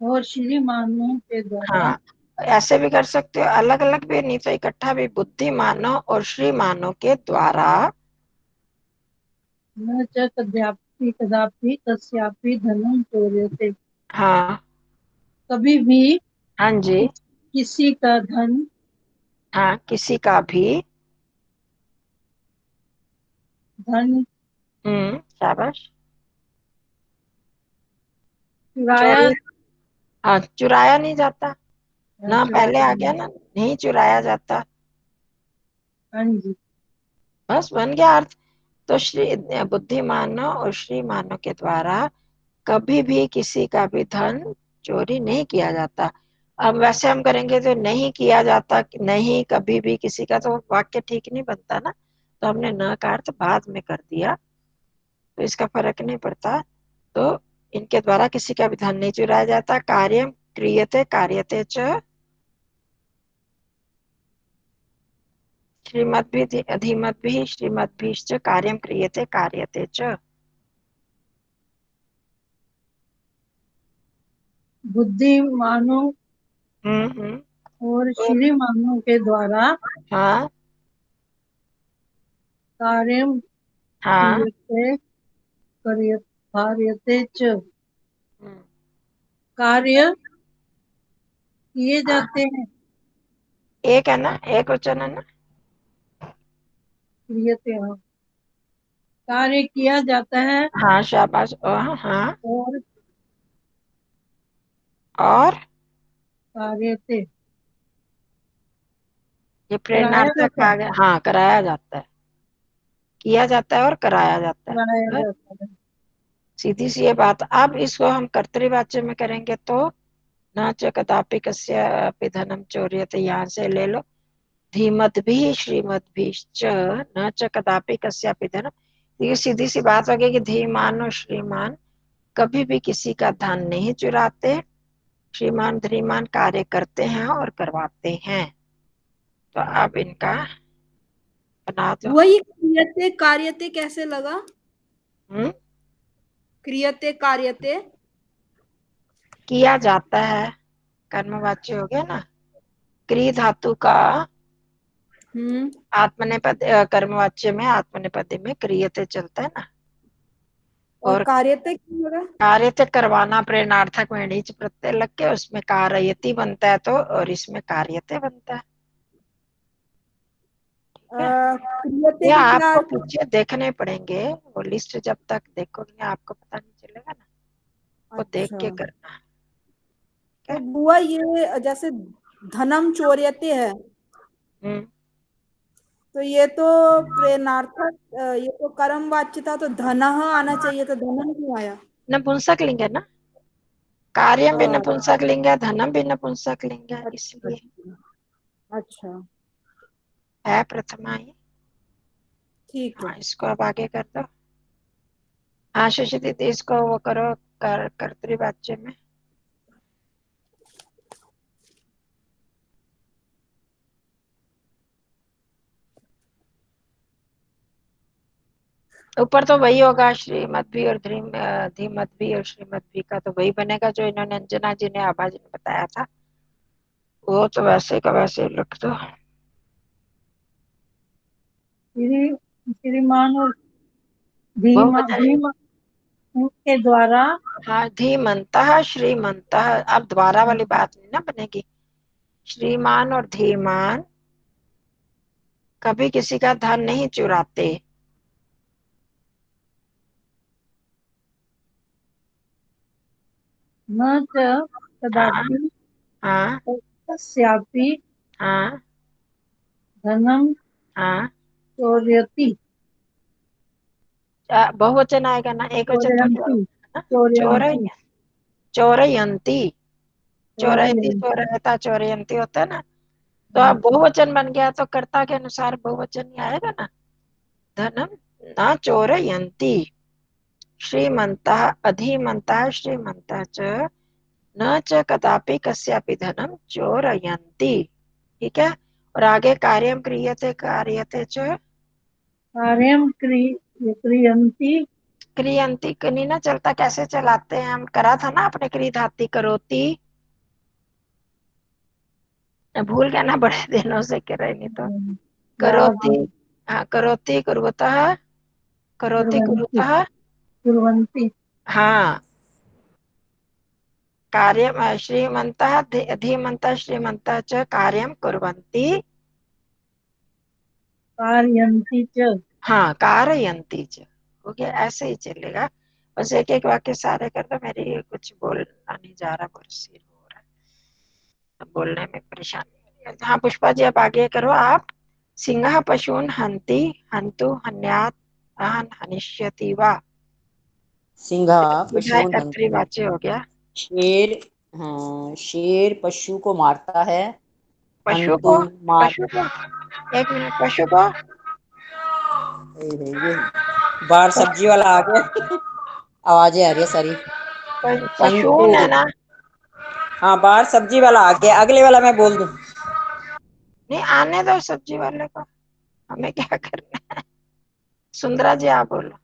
S2: और श्रीमानों के द्वारा।
S1: हाँ, ऐसे भी कर सकते हो, अलग अलग भी, नहीं तो इकट्ठा भी। बुद्धिमानों और श्रीमानों के द्वारा
S2: न च कदापि कदापि कस्यापि धनम चोर्यते।
S1: हाँ
S2: कभी भी
S1: हाँ जी,
S2: किसी का धन
S1: हाँ किसी का भी।
S2: धन
S1: शाबाश।
S2: चुराया।
S1: चोरी, हाँ चुराया नहीं जाता ना, पहले
S2: चुराया
S1: आ गया
S2: नहीं।
S1: ना, नहीं चुराया जाता।
S2: हाँ जी।
S1: बस बन गया अर्थ। तो श्री बुद्धिमानों और श्रीमानों के द्वारा कभी भी किसी का भी धन चोरी नहीं किया जाता। अब वैसे हम करेंगे तो नहीं किया जाता, नहीं कभी भी किसी का, तो वाक्य ठीक नहीं बनता ना, तो हमने न का अर्थ बाद में कर दिया, तो इसका फर्क नहीं पड़ता। तो इनके द्वारा किसी का भी धन नहीं चुराया जाता। कार्यम क्रियते कार्यते च श्रीमद्भिः धीमद्भिः श्रीमद्भिश्च कार्यम क्रियते कार्यते च।
S2: बुद्धिमानों
S1: हम्म।
S2: और
S1: तो
S2: श्रीमानों के द्वारा
S1: हाँ
S2: कार्य
S1: हाँ
S2: क्रियते
S6: कार्यते च,
S1: हम्म,
S6: कार्य किए
S1: हाँ,
S6: जाते हैं,
S1: एक है ना, एक वचन है ना।
S6: क्रियते, हाँ, कार्य किया जाता है
S1: हाँ शाबाश, हाँ,
S6: और
S1: और
S6: कार्यते
S1: ये
S6: कराया
S1: प्रेरणार्थक
S6: जाता
S1: आ
S6: है,
S1: गया। हाँ, कराया जाता है, किया जाता है और कराया जाता है।
S6: कराया
S1: बस
S6: जाता है।
S1: सीधी सी ये बात। अब इसको हम कर्तृवाच्य में करेंगे तो न च कदापि कस्यापि धनम चोर्यते, यहाँ से ले लो। धीमद्भिः श्रीमद्भिश्च न च कदापि कस्यापि धनम। ये सीधी सी बात हो गई कि धीमान और श्रीमान कभी भी किसी का धन नहीं चुराते। श्रीमान धीमान कार्य करते हैं और करवाते हैं। तो अब इनका बना दो।
S2: वही क्रियते कार्यते कैसे लगा?
S1: हम्म,
S2: क्रियते कार्यते।
S1: किया जाता है, कर्मवाच्य हो गया ना। क्री धातु का आत्मनेपद कर्मवाच्य में आत्मनेपद में क्रियते चलता है ना।
S2: और
S1: और
S2: कार्यते क्यों लगा?
S1: कार्यते करवाना, प्रेरणार्थक में नीच प्रत्यय लग के उसमें कारयति बनता है, तो और इसमें कार्यते बनता है। ठीक है,
S2: क्रियते
S1: ये
S2: का क्या
S1: आपको
S2: अर्थ?
S1: पीछे देखने पड़ेंगे, वो लिस्ट जब तक देखोगे आपको पता नहीं चलेगा ना, वो देख
S2: अच्छा,
S1: के करना। ठीक
S2: तो
S1: है।
S2: बुआ ये जैसे धनम चोर्यते है,
S1: हम्म,
S2: तो ये तो प्रेरणार्थक, ये तो कर्म वाच्य था, तो धनः आना चाहिए, तो धनम क्यों आया?
S1: नपुंसक लिंग है ना, कार्य भी
S2: अ,
S1: नपुंसक लिंग है, धनम भी नपुंसक लिंग है,
S2: अच्छा
S1: इसलिए
S2: अच्छा अच्छा,
S1: है प्रथमा ही।
S2: ठीक है।
S1: हाँ, इसको अब आगे कर दो। हाँ शशि दीदी, इसको वो करो, कर्तृवाच्य में। ऊपर तो वही होगा, श्रीमद भी और धीमत भी और श्रीमद भी का तो वही बनेगा जो इन्होंने अंजना जी ने, आभा जी ने बताया था। वो तो वैसे का वैसे लिख दो।
S6: श्री श्रीमान और
S1: बहुवचन।
S6: धीमा के द्वारा
S1: हाँ, धीमंतः श्रीमंतः, अब द्वारा वाली बात नहीं ना बनेगी। श्रीमान और धीमान कभी किसी का धन नहीं चुराते।
S6: न च
S1: हाँ,
S6: कदापि
S1: हाँ,
S6: कस्यापि
S1: हाँ,
S6: धनम
S1: हाँ।
S6: चोरयति,
S1: बहुवचन आएगा ना, एक वचन थोड़ी
S6: चोरयन्ति,
S1: होगा ना। चोरय
S6: चोरयन्ति,
S1: चोरयंती, चोरयती
S6: चोरयन्ति।
S1: चोरयता चोरयंती होता है ना। तो अब बहुवचन बन गया तो कर्ता के अनुसार बहुवचन ही आएगा ना। धनम न चोरयंती, श्रीमंतः अधीमंतः श्रीमंतः च न च कदापि कस्यापि धनम चोरयन्ति। ठीक है। और आगे कार्यम क्रियते कार्यते च,
S6: कार्यं क्रियन्ति,
S1: क्रियंती नहीं ना चलता, कैसे चलाते हैं हम, करा था ना अपने क्रिय धाती करोती। भूल गया ना, बड़े दिनों से कर रहे, नहीं तो
S6: याद
S1: करोती। हाँ, करोती कुर्वतः, करोति
S6: कुर्वन्ति,
S1: कुरुतः।
S6: कुर्वन्ति,
S1: हाँ, कार्यम श्रीमन्तः धीमन्तः श्रीमन्तः च कार्यं कुर्वन्ति।
S6: कारयन्ति च।
S1: हाँ, कारयन्ति च हो गया, ऐसे ही चलेगा। बस एक एक वाक्य सारे कर दो, मेरी कुछ बोलना नहीं जा रहा, बहुत सिर हो रहा है, बोलने में परेशानी हो रही है। हाँ पुष्पा जी, अब आगे करो आप। सिंह पशून हन्ति हन्तु हन्यात् अहन हनिष्यति वा।
S7: सिंहा
S1: विधाय
S7: पशून हंति,
S1: कर्तृवाच्य हो गया।
S7: शेर, हाँ शेर पशु को मारता है।
S1: पशु
S7: हंतु
S1: को,
S7: मार,
S1: पशु को, एक मिनट, पशु को,
S7: ये बाहर सब्जी वाला आ गया। आवाजें आ रही है सारी। हंतु,
S1: पशून है ना।
S7: हाँ बाहर सब्जी वाला आ गया, अगले वाला मैं बोल दूं।
S1: नहीं, आने दो सब्जी वाले को, हमें क्या करना है। सुंदरा जी आप बोलो।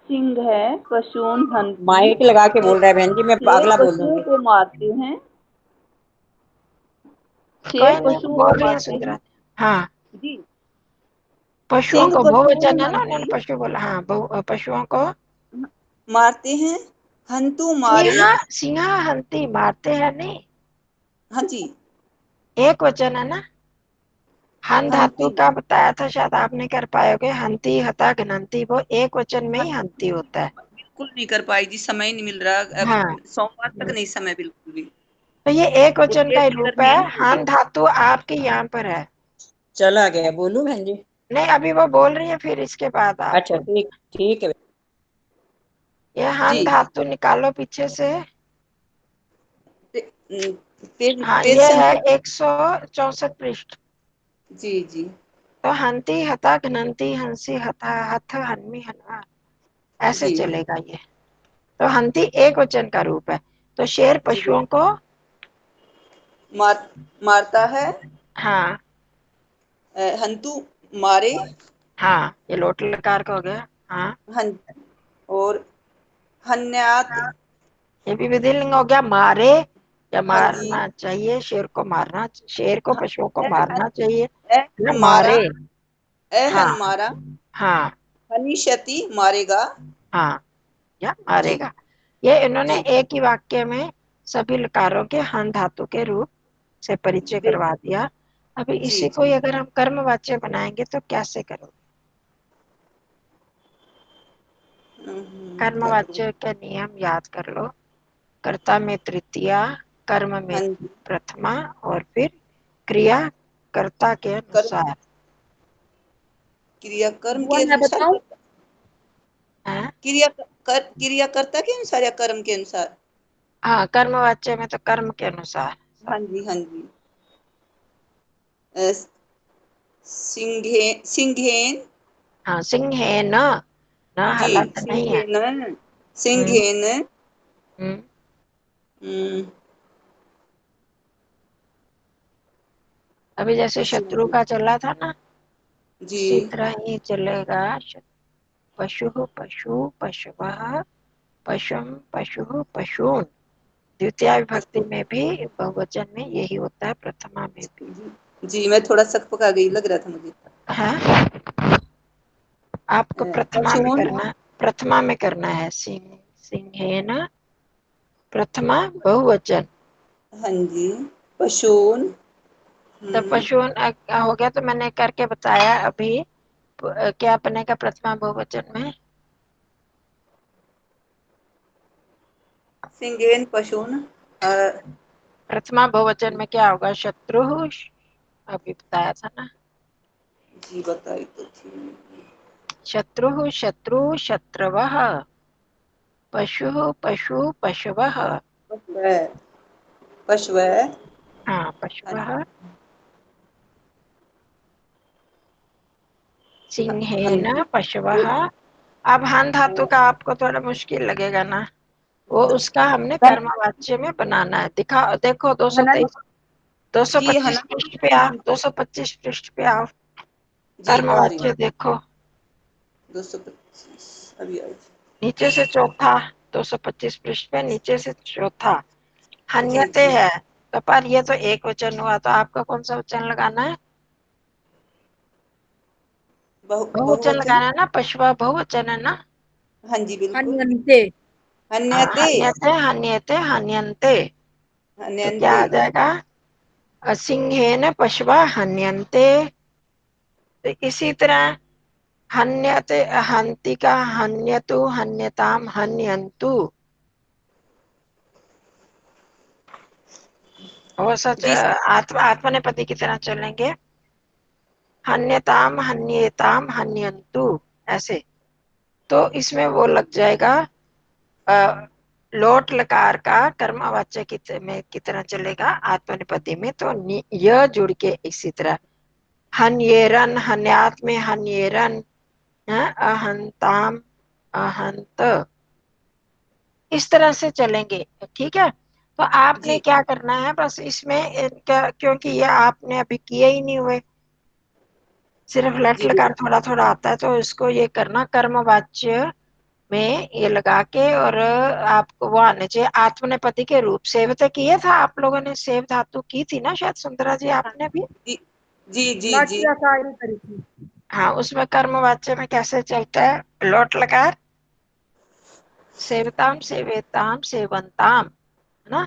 S5: सिंह है, पशून हंती,
S7: माइक लगा के बोल रहा है बहन जी, मैं
S5: शेर
S7: अगला बोल
S5: पशुओं
S7: दूंगी।
S5: को मारते हैं, शेर
S1: कोई नहीं,
S5: पशुओं को
S1: बोल रही है
S5: मारते
S1: सुंदरा
S5: हैं
S1: जी। हाँ,
S5: जी।
S1: पशुओं
S6: सिंह
S1: को बहुवचन है ना,
S6: पशु
S1: उन्होंने पशु बोला। हाँ, पशुओं को
S6: मारते हैं, हंतु मारे।
S1: सिंहा हंती मारते हैं नहीं,
S6: हाँ जी,
S1: एक वचन है ना। हन धातु
S6: हंती
S1: का बताया था, शायद आप नहीं कर पाओगे। हंती हता घनंती, वो एक वचन में ही हंती होता है।
S6: बिल्कुल नहीं कर पाई जी, समय नहीं मिल रहा अब।
S1: हाँ,
S6: सोमवार तक नहीं समय बिल्कुल भी।
S1: तो ये एक वचन का ही
S6: उल्लेख
S1: रूप
S6: करनी
S1: है।
S6: है ना
S1: हन
S6: मुझे।
S1: धातु आपके यहाँ पर है।
S7: चला गया, बोलू बहन जी?
S1: नहीं, अभी वो बोल रही है, फिर इसके बाद आप
S7: अच्छा,
S1: बोल।
S7: ठीक ठीक है।
S1: ये
S6: जी
S1: हन धातु निकालो पीछे से। हाँ,
S6: पेज
S1: ये है
S6: संख्या।
S1: 164 पृष्ठ।
S6: जी जी
S1: तो हंती हता घनंती हंसी हथा हथ हन्मी हनवा, ऐसे
S6: जी
S1: चलेगा ये। तो हंती एक वचन का रूप है। तो शेर
S6: जी
S1: पशुओं को
S6: मारता है।
S1: हाँ
S6: हंतु मारे।
S1: हाँ, ये लोट लकार का हो गया। हाँ,
S6: हन और हन्यात।
S1: ये भी विधिलिंग हो गया। मारे या
S6: हाँ जी।
S1: मारना चाहिए, शेर को मारना, शेर को पशुओं को मारना चाहिए
S6: ए
S1: ना,
S6: मारा।
S1: मारे। हाँ
S6: हन मारा।
S1: हाँ
S6: हनिशति मारेगा।
S1: हाँ, या
S6: जी
S1: मारेगा। ये इन्होंने
S6: जी
S1: एक ही वाक्य में सभी लकारों के हन धातु के रूप से परिचय
S6: बिल-
S1: करवा दिया। अभी
S6: जी
S1: इसी को ही
S6: जी।
S1: अगर हम कर्मवाच्य बनाएंगे तो कैसे करोगे?
S6: क्या करूँ?
S1: कर्मवाच्य के नियम याद कर लो। कर्ता में तृतीया, कर्म में
S6: हाँ जी।
S1: प्रथमा, और फिर क्रिया कर्ता के
S6: कर
S1: अनुसार
S6: क्रिया कर्म
S2: बुआ
S6: के
S2: मैं
S6: अनुसार।
S2: बताऊं?
S1: है।
S6: क्रिया कर्ता के अनुसार या कर्म के अनुसार?
S1: हाँ, कर्मवाच्य में तो कर्म के अनुसार।
S6: हाँ जी हाँ जी। अ, सिंघेन।
S1: हाँ, सिंहेन, न
S6: जी
S1: हलंत नहीं है।
S6: सिंघेन।
S1: हम्म
S6: सिंघेन।
S1: हम्म।
S6: हम्म,
S1: अभी जैसे
S6: पशु।
S1: शत्रु का चला था ना,
S6: जी
S1: उसी तरह ही चलेगा। पशु पशु पशवः पशुम पशु पशून। द्वितीय विभक्ति में भी बहुवचन में यही होता है, प्रथमा में भी
S6: जी, मैं थोड़ा सकपका गई लग रहा था मुझे।
S1: है। आपको प्रथमा में
S6: पशुन।
S1: करना, प्रथमा में करना है। सिंहेन प्रथमा बहुवचन।
S6: हाँ जी, पशुन।
S1: तो पशुन हो गया, तो मैंने करके बताया अभी। क्या बनेगा प्रथमा बहुवचन में?
S6: सिंघेन पशुन।
S1: प्रथमा बहुवचन में क्या होगा? शत्रु, अभी बताया था ना।
S6: जी बताई तो थी।
S1: शत्रु शत्रु शत्रवः, पशु पशु पशवः।
S6: पशवः। पशवः।
S1: हाँ, पशवः। सिंहेन पशवः। अब हन धातु का आपको थोड़ा मुश्किल लगेगा ना, वो उसका हमने कर्मवाच्य में बनाना है। देखो
S2: हनन
S1: 223
S6: जी
S1: 225
S6: हनन।
S1: पृष्ठ पे आओ, 225 पृष्ठ पे आओ।
S6: जी आ रही
S1: कर्मवाच्य
S6: हूँ।
S1: देखो
S6: 225 अभी आई।
S1: नीचे से चौथा, 225 पृष्ठ पे नीचे से चौथा
S6: जी
S1: हन्यते
S6: जी।
S1: है। तो पर ये तो एक वचन हुआ, तो आपको कौन सा वचन लगाना है? बहुवचन
S6: बहुवचन।
S1: लगाना है ना, पशवा बहुवचन है ना।
S6: हाँ जी बिल्कुल।
S2: हन्यन्ते।
S1: हाँ,
S6: हन्यते।
S1: हन्यते हन्यते हन्यन्ते। तो क्या
S6: हन्यन्ते।
S1: आ जाएगा? सिंहेन पशवा हन्यन्ते। तो इसी तरह हन्यते हन्ति का हन्यतु हन्यताम हन्यन्तु। वो सच
S6: जी
S1: आत्मनेपदी की तरह चलेंगे। हन्यताम हन्येताम हन्यन्तु, ऐसे। तो इसमें वो लग जाएगा लोट लकार का कर्मवाच्य की तरह चलेगा आत्मनेपदी में। तो य जुड़ के इसी तरह हन्येरन, हन्यात में हन्येरन, अहंताम अहंत, इस तरह से चलेंगे। ठीक है। तो आपने
S6: जी
S1: क्या करना है बस इसमें क्योंकि ये आपने अभी किए ही नहीं हुए, सिर्फ लट
S6: जी
S1: लकार थोड़ा थोड़ा आता है, तो इसको ये करना कर्मवाच्य में ये लगा के, और आपको वो आने चाहिए आत्मनेपदी के रूप। सेव तो किए था आप लोगों ने, सेव धातु की थी ना शायद सुंदरा जी आपने भी।
S6: जी जी जी जी।
S2: नाट्यकारी करी थी।
S1: हाँ, उसमें कर्मवाच्य में कैसे चलता है, लोट लकार, सेवताम सेवेताम सेवंताम, है ना।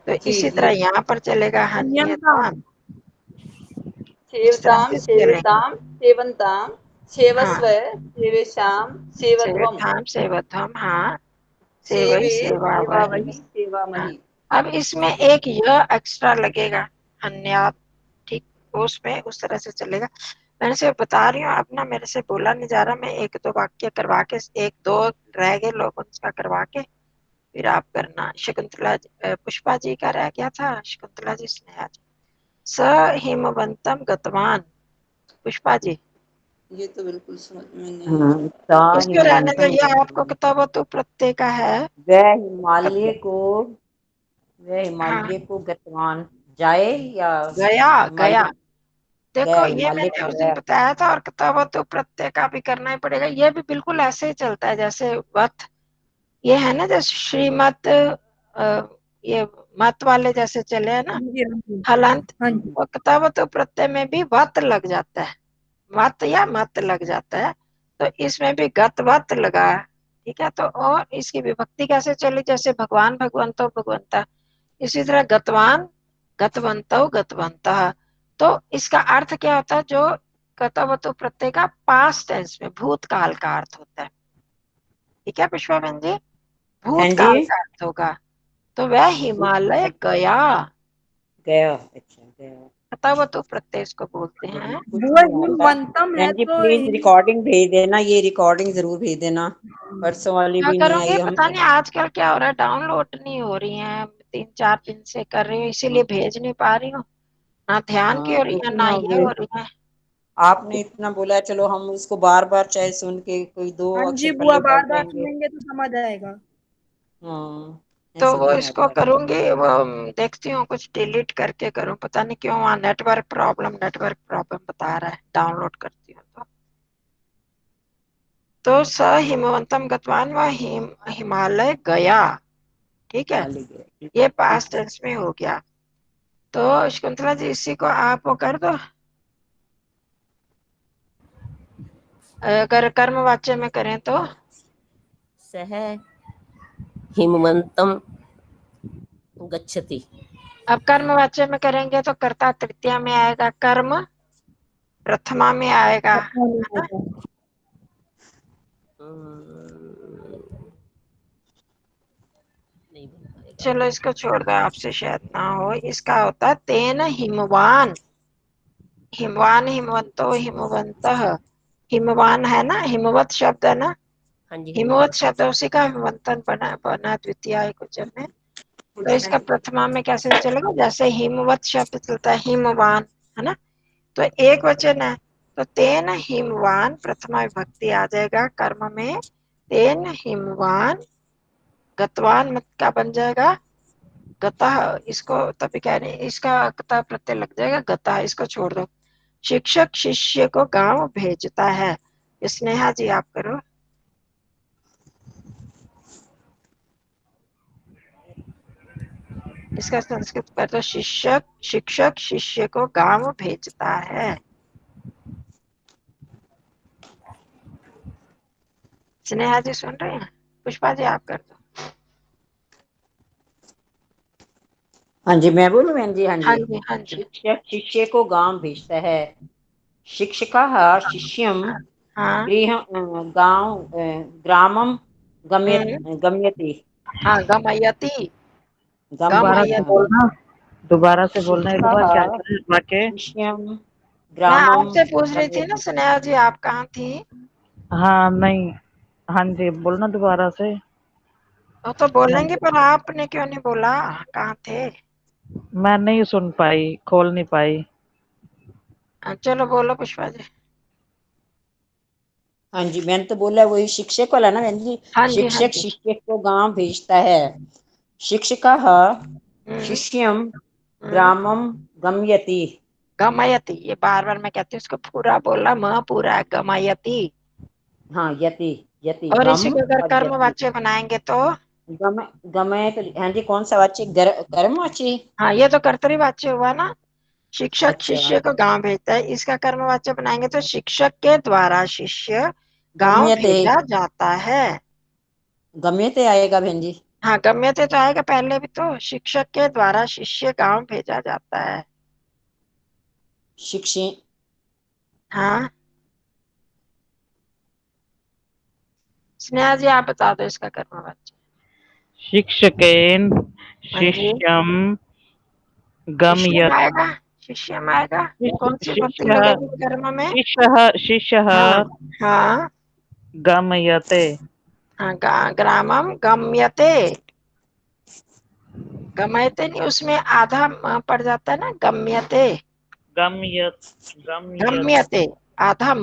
S1: तो
S7: जी
S1: इसी
S7: जी।
S1: तरह यहाँ पर चलेगा
S2: नियंता
S1: हन्यताम, इस तरह
S7: सेवताम
S1: से चलेगा।
S7: सेविताम सेवंताम
S1: हाँ,
S7: सेवस्व सेवेशाम सेवध्वम
S1: सेवताम सेवध्वम, हाँ, सेवई
S7: सेवे
S1: सेवा
S7: सेवा
S1: वही।
S7: वही सेवा
S1: हाँ,
S7: मही।
S1: अब इसमें एक यह एक्स्ट्रा लगेगा, अन्यात, ठीक, उसमें उस तरह से चलेगा। मैंने से बता रही हूँ, अपना मेरे से बोला नहीं जा रहा, मैं एक दो वाक्य करवा के, एक दो रह गए लोग, उनका करवा के फिर आप करना। शकुंतला पुष्पा जी का रह गया था, शकुंतला जी, स्नेहा जी। स हिमवंतम गतवान, पुष्पा जी,
S7: ये तो बिल्कुल समझ में नहीं। सा
S1: इसको रहने दो,
S7: हिमवंतम
S1: ये आपको
S7: गतवान।
S1: किताब तो प्रत्यय का है।
S7: वह हिमालय को वह
S1: हाँ,
S7: हिमालय को गतवान जाए या
S1: गया गया,
S7: हिमालय
S1: देखो
S7: गया
S1: ये
S7: हिमालय
S1: मैंने
S7: को
S1: उस दिन
S7: गया।
S1: बताया था, और किताब तो प्रत्यय का भी करना ही पड़ेगा, ये भी बिल्कुल ऐसे ही चलता है जैसे वत, ये है ना, जैसे श्रीमत, ये मत वाले जैसे चले है ना,
S2: हाँ जी, हाँ जी,
S1: हलंत,
S2: हाँ जी।
S1: और किताब तो प्रत्यय में भी वत लग जाता है, मत या मत लग जाता है, तो इसमें भी गत वत लगा है, ठीक है। तो और इसकी विभक्ति कैसे चली, जैसे भगवान भगवंतो भगवंता, इसी तरह गतवान गतवंतो गतवंतः। तो इसका अर्थ क्या होता है, जो गतवतु प्रत्यय का पास्ट टेंस में भूतकाल का अर्थ होता है, ठीक है पुष्पाबेन जी,
S7: हाँ जी।
S1: भूतकाल का अर्थ होगा। तो वह हिमालय गया,
S7: गया, अच्छा गया।
S1: गतवतु प्रत्यय इसको बोलते हैं।
S7: कुछ
S2: वो
S7: नहीं आता।
S2: हिमवंतम है
S7: बहन जी
S2: तो
S7: प्लीज रिकॉर्डिंग भेज देना, ये रिकॉर्डिंग जरूर भेज देना। परसों वाली
S1: क्या
S7: भी नहीं
S1: करूंगी
S7: आई हम।
S1: पता नहीं, आजकल क्या हो रहा है, डाउनलोड नहीं हो रही है, 3-4 दिन से कर रही हूँ, इसीलिए भेज नहीं पा रही हूँ, ना ध्यान की
S7: हाँ
S1: हो रही है
S7: क्योंकि
S1: ना
S7: ना
S1: ये
S7: वे
S1: हो रही है।
S7: आपने इतना बोला है, चलो हम उसको बार बार चाहे सुन के कोई दो
S2: हाँ जी
S7: अक्षर
S2: बुआ,
S7: पल्ले पड़
S2: बार बार
S7: जाएंगे।
S2: सुनेंगे तो समझ आएगा।
S7: हाँ
S1: तो
S7: ऐसे
S1: वो
S7: नहीं
S1: इसको
S7: आता।
S1: करूंगी, वो देखती हूँ कुछ डिलीट करके करूँ, पता नहीं क्यों वहाँ नेटवर्क प्रॉब्लम बता रहा है, डाउनलोड करती हूँ तो स हिमवंतम गतवान व हिमालय गया, ठीक है,
S7: हिमालय गया, ठीक
S1: ये
S7: ठीक
S1: पास्ट
S7: है।
S1: टेंस में हो गया। तो शकुंतला जी इसी को आप वो कर दो, अगर कर्मवाच्य में करें तो
S8: सह हिमवंतम गच्छति।
S1: अब कर्मवाच्य में करेंगे तो कर्ता तृतीया में आएगा, कर्म प्रथमा में आएगा,
S2: अच्छा नहीं
S1: है ना।
S2: होगा।
S8: नहीं बन पाएगा।
S1: चलो इसको छोड़ दो, आपसे शायद ना हो। इसका होता है तेन हिमवान, हिमवान हिमवंतो हिमवंतः, हिमवान है ना, हिमवत शब्द है ना,
S8: हाँ जी हाँ जी।
S1: हिमवत शब्द उसी का हिमवंतन बना बना द्वितीय एकोवचन में। तो इसका प्रथमा में कैसे चलेगा, जैसे हिमवत शब्द चलता है हिमवान, है ना, तो एक वचन है, तो तेन हिमवान प्रथमा विभक्ति आ जाएगा कर्म में, तेन हिमवान, गतवान मत का बन जाएगा गतः, इसको तभी कह रहे हैं, इसका गतः प्रत्यय लग जाएगा गतः, इसको छोड़ दो। शिक्षक शिष्य को गांव भेजता है, स्नेहा जी आप करो। इसका संस्कृत कर दो, शिक्षक शिष्य को गांव भेजता है। स्नेहा जी सुन रहे हैं, पुष्पा जी आप कर दो।
S7: हाँ जी मैं बोलूँ बहन जी, हाँ
S1: हाँ
S7: जी।
S1: जी, हाँ जी,
S7: शिक्षक शिष्य को गांव भेजता है। शिक्षकः शिष्यं
S1: हाँ,
S7: गृह गांव ग्रामं
S1: हम्म,
S7: गम्यति।
S1: हाँ, गमयति,
S4: दोबारा से
S1: गमयति।
S4: बोलना, दोबारा से बोलना एक बार, क्या
S7: शिक्षकः
S4: है वाक्य।
S7: शिष्यं
S1: मैं
S7: ग्रामं
S1: आपसे पूछ रही थी ना
S7: गम्यति।
S1: स्नेहा जी, आप कहाँ थी।
S4: हाँ नहीं, हाँ जी बोलना दोबारा से।
S1: वो तो
S4: हाँ
S1: बोलेंगे,
S4: जी,
S1: पर आपने क्यों नहीं बोला, कहाँ थे।
S4: मैं नहीं सुन पाई, खोल नहीं पाई।
S1: चलो बोलो पुष्पा जी।
S7: हाँ जी मैंने तो बोला वही शिक्षक वाला ना बहन जी।
S1: हाँ जी, हाँ
S7: शिक्षक
S1: जी,
S7: शिष्य को गांव भेजता है। शिक्षकः
S1: हम्म,
S7: शिष्यं
S1: हम्म,
S7: ग्रामं गम्यति।
S1: गमयति, ये बार बार मैं कहती हूँ, उसको पूरा बोला, म पूरा है, गमयति।
S7: हाँ यति, यति
S1: और इसी
S7: गम
S1: को अगर
S7: और यति।
S1: कर्मवाच्य बनाएंगे तो,
S7: गम गमय तो हाँ जी कौन सा वाच्य कर्म वाच्य।
S1: हाँ ये तो कर्तरी वाच्य हुआ ना, शिक्षक
S7: अच्छा।
S1: शिष्य को गांव भेजता है, इसका कर्मवाच्य बनाएंगे तो शिक्षक के द्वारा शिष्य गांव
S7: गम्यते।
S1: भेजा जाता है।
S7: गम्यते आएगा बहन जी।
S1: हाँ, गम्यते तो आएगा पहले भी, तो शिक्षक के द्वारा शिष्य गांव भेजा जाता है।
S7: शिक्षे।
S1: हाँ, स्नेहा जी आप बता दो इसका कर्मवाच्य।
S4: शिक्षकेन
S1: हाँ जी,
S4: शिष्यम
S1: शिष्यम
S4: गमयत।
S1: आएगा, शिष्यम आएगा। कौन सी पंक्ति
S4: शिष्यः
S1: लगेगी कर्म में?
S4: शिष्यः
S1: हाँ हाँ
S4: गमयते।
S1: हाँ, ग्रामम गम्यते। गमयते नहीं, उसमें आधा पड़ जाता है ना, गम्यते।
S4: गमयत गमयत
S1: गम्यते आधा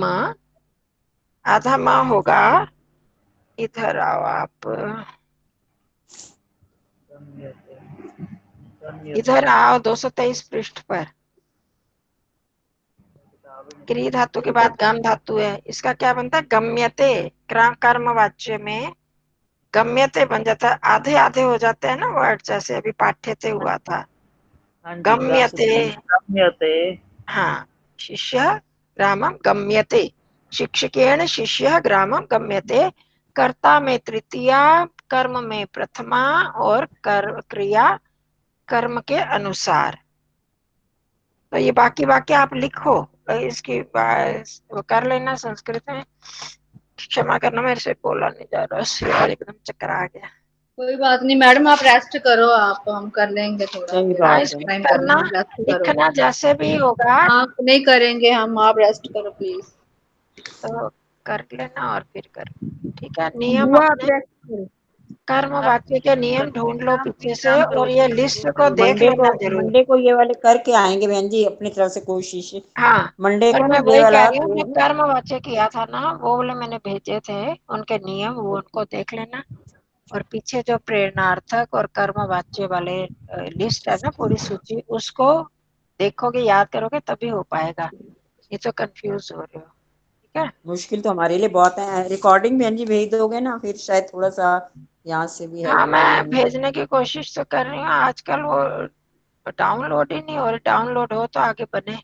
S1: म होगा। इधर आओ आप,
S4: गम्यते
S1: इधर आओ 223 पृष्ठ पर। क्रिय धातु के बाद गम धातु है, इसका क्या बनता है? गम्यते। कर्मवाच्य में गम्यते बन जाता है, आधे आधे हो जाते हैं ना वर्ड, जैसे अभी पाठ्यते हुआ था।
S4: हाँ जी
S1: गम्यते,
S4: गम्यते।
S1: हाँ, शिष्य ग्रामम गम्यते। शिक्षकेण शिष्य ग्रामम गम्यते। कर्ता में तृतीया, कर्म में प्रथमा, और क्रिया कर्म के अनुसार। तो ये बाकी वाक्य आप लिखो, इसकी वो कर लेना संस्कृत में। क्षमा करना, मेरे से बोला नहीं जा रहा, सिर एकदम चक्कर आ गया।
S3: कोई बात नहीं मैडम, आप रेस्ट करो, आप हम कर लेंगे थोड़ा
S7: सही
S3: फिर
S7: बात
S1: इसको
S7: है।
S3: टाइम
S1: करना,
S3: करना, रेस्ट करो।
S1: लिखना जैसे भी होगा
S3: आप नहीं करेंगे हम, आप रेस्ट करो प्लीज।
S1: तो कर लेना और फिर कर। ठीक है, नियम
S2: बुआ
S1: अपने
S2: प्रेस करो।
S1: कर्म वाक्य के नियम ढूंढ लो पीछे से, और ये लिस्ट को देख
S7: मंडे को
S1: लेना जरूर।
S7: मंडे को ये वाले करके आएंगे बहन जी अपनी तरफ से कोशिश।
S1: हाँ,
S7: मंडे
S1: और
S7: को
S1: मैं
S7: ना ये
S1: वही कह
S7: वाला
S1: रही हूँ, जो कर्म वाच्य किया था ना, वो वाले मैंने भेजे थे, उनके नियम वो उनको देख लेना। और पीछे जो प्रेरणार्थक और कर्म वाच्य वाले लिस्ट है ना, पूरी सूची, उसको देखोगे, याद करोगे, तभी हो पाएगा। ये तो कंफ्यूज हो रहे हो। ठीक है,
S7: मुश्किल तो हमारे लिए बहुत है। रिकॉर्डिंग बहन जी भेज दोगे ना, फिर शायद थोड़ा सा यहाँ से भी
S1: हाँ,
S7: हेल्प हो
S1: मैं
S7: जाएगी।
S1: भेजने की कोशिश तो कर रही हूँ। आजकल वो डाउनलोड ही नहीं हो रही, डाउनलोड हो तो आगे बने।